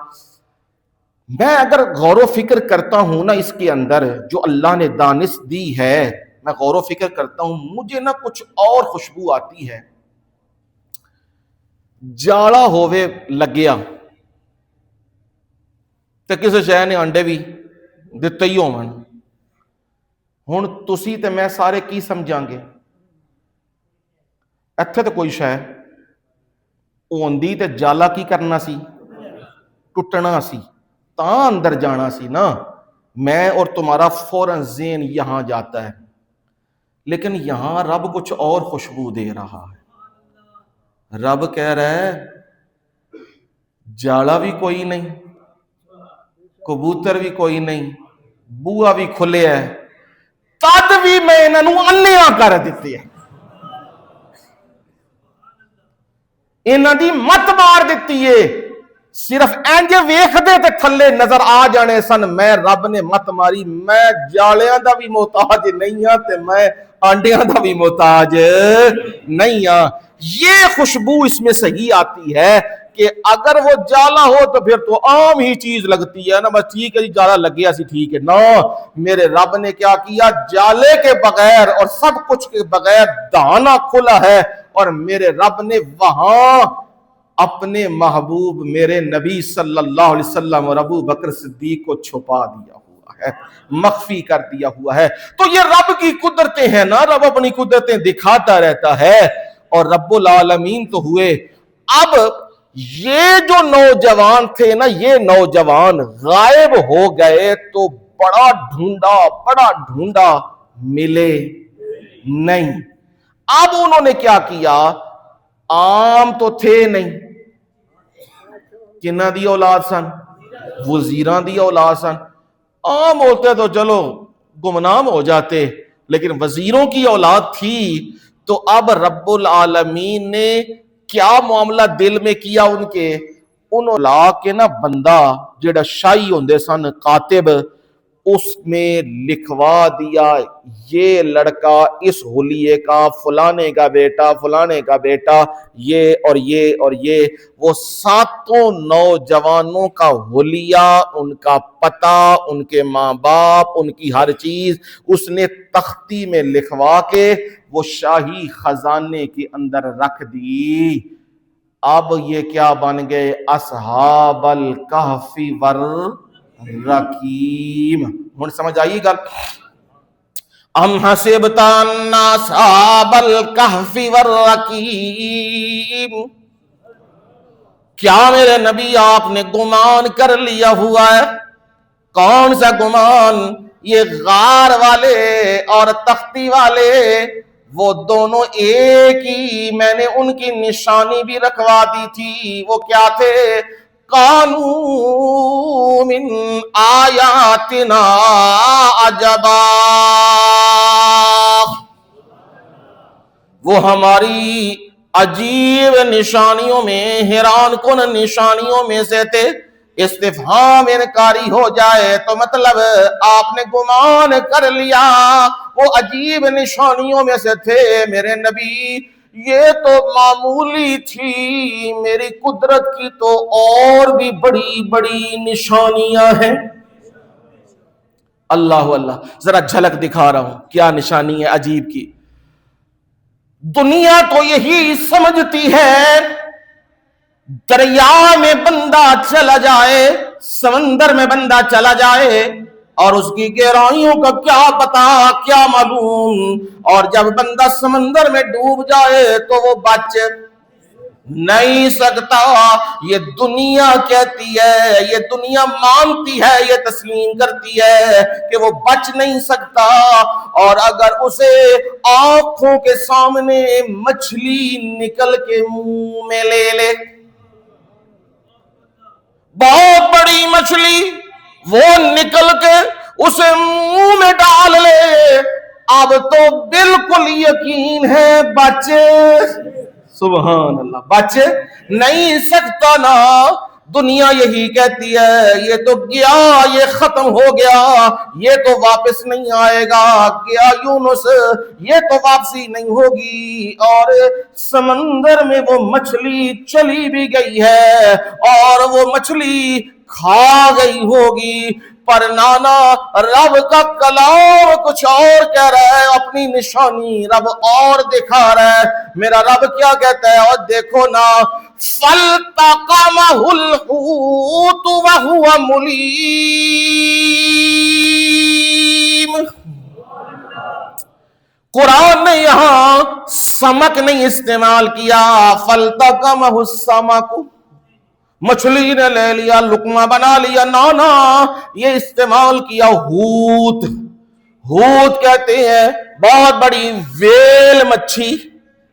میں اگر غور و فکر کرتا ہوں نا اس کے اندر جو اللہ نے دانش دی ہے، میں غور و فکر کرتا ہوں، مجھے نا کچھ اور خوشبو آتی ہے۔ جالا ہووے لگیا تے کسی شے نے انڈے بھی دتے ہی ہون، ہن تسی تے میں سارے کی سمجھاں گے؟ ایتھے تے کوئی شے ہوندی تے جالا کی کرنا سی؟ ٹوٹنا سی، تاں اندر جانا سی نا۔ میں اور تمہارا فوراً ذہن یہاں جاتا ہے، لیکن یہاں رب کچھ اور خوشبو دے رہا ہے۔ رب کہہ رہا ہے جالا بھی کوئی نہیں، کبوتر بھی کوئی نہیں، بوا بھی کھلے ہے، تد بھی میں انہوں انیاں کر دیتے ہیں، انہاں دی مت مار دیتی ہے۔ صرف اینج ویکھ دے تے تھلے نظر آ جانے سن، میں رب نے مت ماری۔ میں جالیاں دا بھی محتاج نہیں ہاں تے میں آنڈیاں دا بھی محتاج نہیں ہاں۔ یہ خوشبو اس میں صحیح آتی ہے کہ اگر وہ جالا ہو تو پھر تو عام ہی چیز لگتی ہے نا، بس ٹھیک ہے جی جالا لگ گیا سی ٹھیک ہے نا۔ میرے رب نے کیا کیا؟ جالے کے بغیر اور سب کچھ کے بغیر دہانا کھلا ہے، اور میرے رب نے وہاں اپنے محبوب میرے نبی صلی اللہ علیہ وسلم اور ابو بکر صدیق کو چھپا دیا ہوا ہے، مخفی کر دیا ہوا ہے۔ تو یہ رب کی قدرتیں ہیں نا، رب اپنی قدرتیں دکھاتا رہتا ہے، اور رب العالمین تو ہوئے۔ اب یہ جو نوجوان تھے نا، یہ نوجوان غائب ہو گئے تو بڑا ڈھونڈا ملے نہیں۔ اب انہوں نے کیا کیا، عام تو تھے نہیں، کنہ دی اولاد سن، وزیراں دی اولاد سن، عام ہوتے تو چلو گمنام ہو جاتے، لیکن وزیروں کی اولاد تھی۔ تو اب رب العالمین نے کیا معاملہ دل میں کیا ان کے، انہوں لا کے نا بندہ جڑا شاہی ہوندے سن کاتب، اس میں لکھوا دیا یہ لڑکا اس حلیے کا فلانے کا بیٹا، فلانے کا بیٹا، یہ اور یہ اور یہ، وہ ساتوں نوجوانوں کا حلیہ، ان کا پتہ، ان کے ماں باپ، ان کی ہر چیز اس نے تختی میں لکھوا کے وہ شاہی خزانے کے اندر رکھ دی۔ اب یہ کیا بن گئے، اصحاب الکہف والرقیم۔ ہن سمجھ آئی گل؟ ام حسبت ان اصحاب الکہف والرقیم، کیا میرے نبی آپ نے گمان کر لیا ہوا ہے؟ کون سا گمان؟ یہ غار والے اور تختی والے وہ دونوں ایک ہی، میں نے ان کی نشانی بھی رکھوا دی تھی۔ وہ کیا تھے؟ قانون من آیاتنا عجبا، وہ ہماری عجیب نشانیوں میں، حیران کن نشانیوں میں سے تھے۔ استفہام انکاری ہو جائے تو مطلب آپ نے گمان کر لیا، وہ عجیب نشانیوں میں سے تھے میرے نبی، یہ تو معمولی تھی، میری قدرت کی تو اور بھی بڑی بڑی نشانیاں ہیں۔ اللہ اللہ، ذرا جھلک دکھا رہا ہوں کیا نشانی ہے عجیب کی۔ دنیا تو یہی سمجھتی ہے دریا میں بندہ چلا جائے، سمندر میں بندہ چلا جائے اور اس کی گہرائیوں کا کیا پتا، کیا معلوم، اور جب بندہ سمندر میں ڈوب جائے تو وہ بچ نہیں سکتا۔ یہ دنیا کہتی ہے، یہ دنیا مانتی ہے، یہ تسلیم کرتی ہے کہ وہ بچ نہیں سکتا، اور اگر اسے آنکھوں کے سامنے مچھلی نکل کے منہ میں لے لے، بہت بڑی مچھلی وہ نکل کے اسے منہ میں ڈال لے، اب تو بالکل یقین ہے بچے، سبحان اللہ، بچ نہیں سکتا نا۔ دنیا یہی کہتی ہے یہ تو گیا، یہ ختم ہو گیا، یہ تو واپس نہیں آئے گا، گیا یونس، یہ تو واپسی نہیں ہوگی، اور سمندر میں وہ مچھلی چلی بھی گئی ہے اور وہ مچھلی کھا گئی ہوگی، پر نانا رب کا کلام کچھ اور کہہ رہا ہے، اپنی نشانی رب اور دکھا رہا ہے۔ میرا رب کیا کہتا ہے، اور دیکھو نا، فَالْتَقَمَهُ الْحُوتُ وَهُوَ مُلِيمٌ۔ قرآن نے یہاں سمک نہیں استعمال کیا، فَالْتَقَمَهُ السَّمَكُ، مچھلی نے لے لیا، لقمہ بنا لیا، نانا یہ استعمال کیا ہوت۔ ہوت کہتے ہیں بہت بڑی ویل مچھی،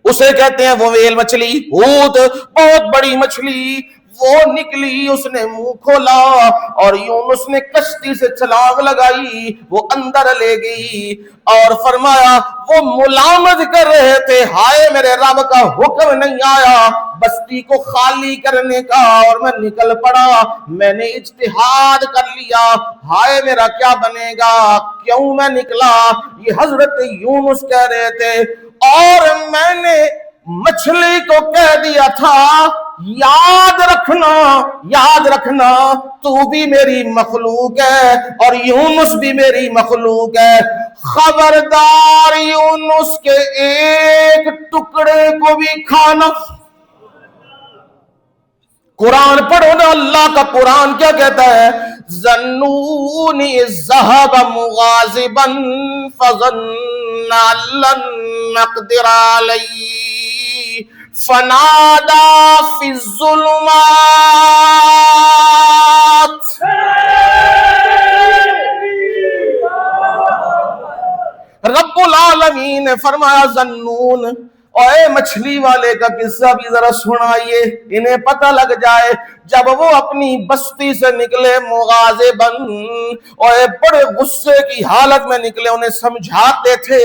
اسے کہتے ہیں وہ ویل مچھلی، ہوت بہت بڑی مچھلی، وہ نکلی، اس نے منہ کھولا اور یونس نے کشتی سے چھلانگ لگائی، وہ اندر لے گئی، اور فرمایا وہ ملامت کر رہے تھے، ہائے میرے رب کا حکم نہیں آیا بستی کو خالی کرنے کا اور میں نکل پڑا، میں نے اجتہاد کر لیا، ہائے میرا کیا بنے گا، کیوں میں نکلا، یہ حضرت یونس کہہ رہے تھے، اور میں نے مچھلی کو کہہ دیا تھا یاد رکھنا تو بھی میری مخلوق ہے اور یونس بھی میری مخلوق ہے، خبردار یونس کے ایک ٹکڑے کو بھی کھانا۔ قرآن پڑھو نا، اللہ کا قرآن کیا کہتا ہے؟ ظنون اذ ذهب مغاضبا فظن ان لن نقدر علیہ فنادى في الظلمات. رب العالمین نے فرمایا ذنون، اور اے مچھلی والے کا قصہ بھی ذرا سنائیے، انہیں پتہ لگ جائے. جب وہ اپنی بستی سے نکلے مغاضباً، اور بڑے غصے کی حالت میں نکلے، انہیں سمجھاتے تھے،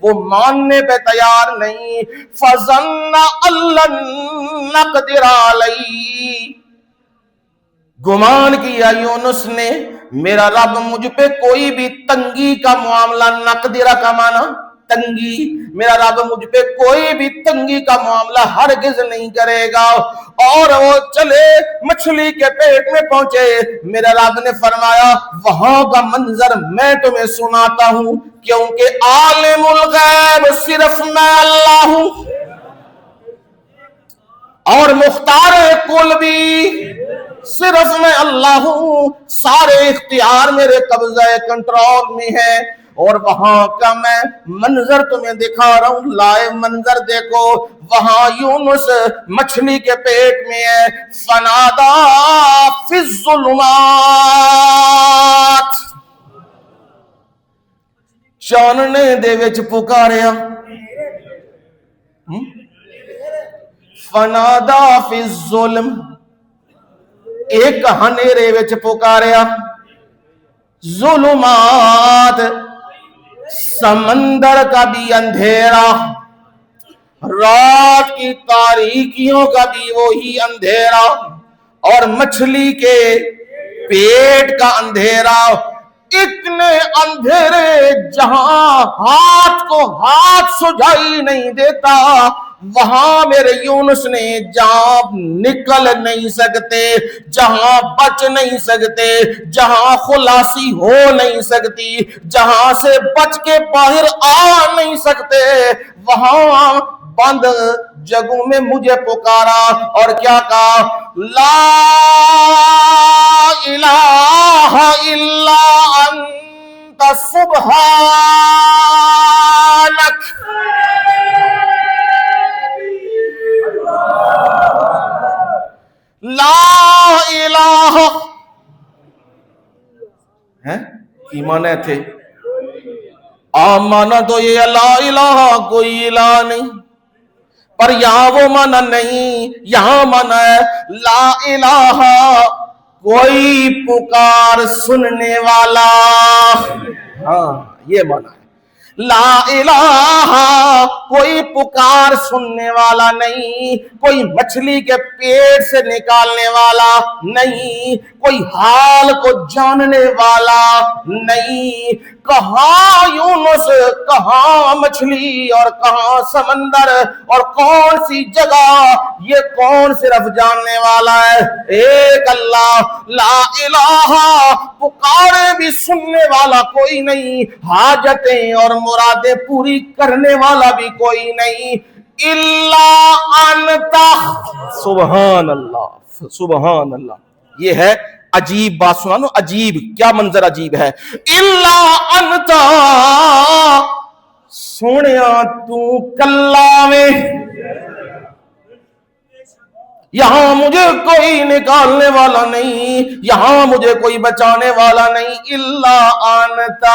وہ ماننے پہ تیار نہیں. فَظَنَّ أَن لَّن نَّقْدِرَ عَلَيْهِ، گمان کیا یونس نے میرا رب مجھ پہ کوئی بھی تنگی کا معاملہ، نقدرہ کا معنی تنگی، میرا رب مجھ پہ کوئی بھی تنگی کا معاملہ ہرگز نہیں کرے گا. اور وہ چلے مچھلی کے پیٹ میں پہنچے. میرا رب نے فرمایا وہاں کا منظر میں تمہیں سناتا ہوں، کیونکہ عالم الغیب صرف میں اللہ ہوں، اور مختار کل بھی صرف میں اللہ ہوں. سارے اختیار میرے قبضہ کنٹرول میں ہے، اور وہاں کا میں منظر تمہیں دکھا رہا ہوں. لائے منظر دیکھو، وہاں یونس مچھلی کے پیٹ میں ہے. فنادا فی الظلمات، چاننے دے وچ پکاریا. فنادا فی الظلم، ایک ہنیرے وچ پکاریا. ظلمات، سمندر کا بھی اندھیرا، رات کی تاریکیوں کا بھی وہی اندھیرا، اور مچھلی کے پیٹ کا اندھیرا. اتنے اندھیرے جہاں ہاتھ کو ہاتھ سجائی نہیں دیتا، وہاں میرے یونس نے جہاں نکل نہیں سکتے، جہاں بچ نہیں سکتے، جہاں خلاصی ہو نہیں سکتی، جہاں سے بچ کے باہر آ نہیں سکتے، وہاں بند جگہوں میں مجھے پکارا. اور کیا کہا؟ لا الہ الا انت سبحانک. لا الہ ہے ایمان تھے، مانا تو یہ لا الہ کوئی الہ نہیں، پر یہاں وہ مانا نہیں، یہاں مانا ہے لا الہ کوئی پکار سننے والا. ہاں یہ مانا ہے لا الہ کوئی پکار سننے والا نہیں، کوئی مچھلی کے پیٹ سے نکالنے والا نہیں، کوئی حال کو جاننے والا نہیں. کہاں یونس، کہاں مچھلی، اور کہاں سمندر، اور کون سی جگہ، یہ کون صرف جاننے والا ہے؟ ایک اللہ. لا الہ پکارے بھی سننے والا کوئی نہیں، حاجتیں اور مرادیں پوری کرنے والا بھی کوئی نہیں. الا انت، سبحان اللہ سبحان اللہ. یہ ہے عجیب بات، سنا نو عجیب، کیا منظر عجیب ہے. الا انت، سونیا تو کلا میں، یہاں مجھے کوئی نکالنے والا نہیں، یہاں مجھے کوئی بچانے والا نہیں. الا انت،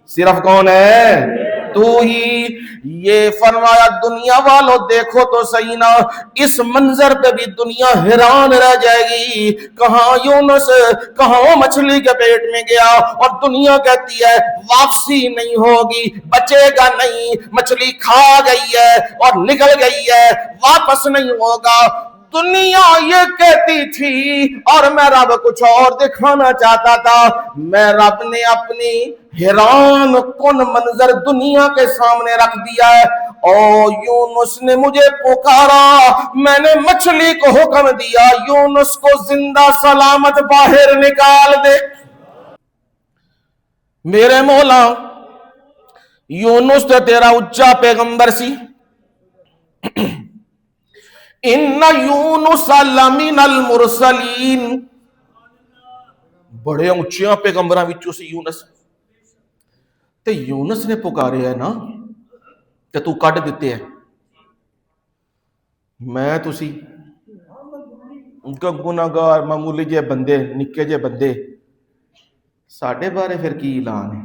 صرف کون ہے؟ تو ہی. یہ فرمایا دنیا والوں دیکھو تو صحیح نا، اس منظر پہ بھی دنیا حیران رہ جائے گی. کہاں یونس، کہاں وہ مچھلی کے پیٹ میں گیا، اور دنیا کہتی ہے واپسی نہیں ہوگی، بچے گا نہیں، مچھلی کھا گئی ہے اور نکل گئی ہے، واپس نہیں ہوگا. دنیا یہ کہتی تھی، اور میں رب کچھ اور دکھانا چاہتا تھا. میں رب نے اپنی حیران کن منظر دنیا کے سامنے رکھ دیا ہے. اور یونس نے مجھے پکارا، میں نے مچھلی کو حکم دیا یونس کو زندہ سلامت باہر نکال دے. میرے مولا یونس تو تیرا اچا پیغمبر سی، ان یونس لمن المرسلین، بڑے اونچیاں پیغمبراں وچوں سی یونس، تے یونس نے پکارے ہے نا تے تو کڈ دیتے ہے، میں تسی گناہگار معمولی جے بندے، نکے جے بندے، ساڈے بارے پھر کی اعلان ہے؟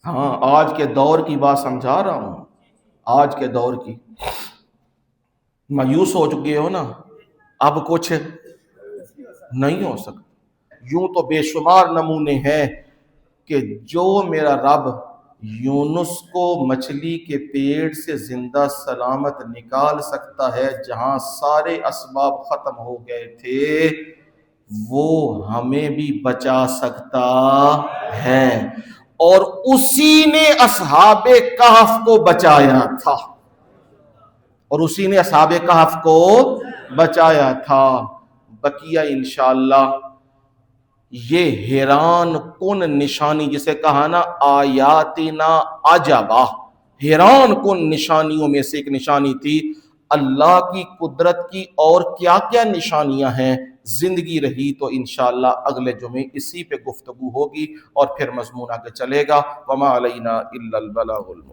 ہاں آج کے دور کی بات سمجھا رہا ہوں، آج کے دور کی، مایوس ہو چکے ہو نا، اب کچھ نہیں ہو سکتا۔ یوں تو بے شمار نمونے ہیں کہ جو میرا رب یونس کو مچھلی کے پیٹ سے زندہ سلامت نکال سکتا ہے، جہاں سارے اسباب ختم ہو گئے تھے، وہ ہمیں بھی بچا سکتا ہے، اور اسی نے اصحاب کہف کو بچایا تھا، اور اسی نے اصحاب کہف کو بچایا تھا۔ بقیہ انشاءاللہ یہ حیران کن نشانی، جسے کہا نا آیاتنا عجبا، حیران کن نشانیوں میں سے ایک نشانی تھی اللہ کی قدرت کی۔ اور کیا کیا نشانیاں ہیں، زندگی رہی تو انشاءاللہ اگلے جمعے اسی پہ گفتگو ہوگی، اور پھر مضمون آگے چلے گا۔ وما علینا الا البلاغ المبین۔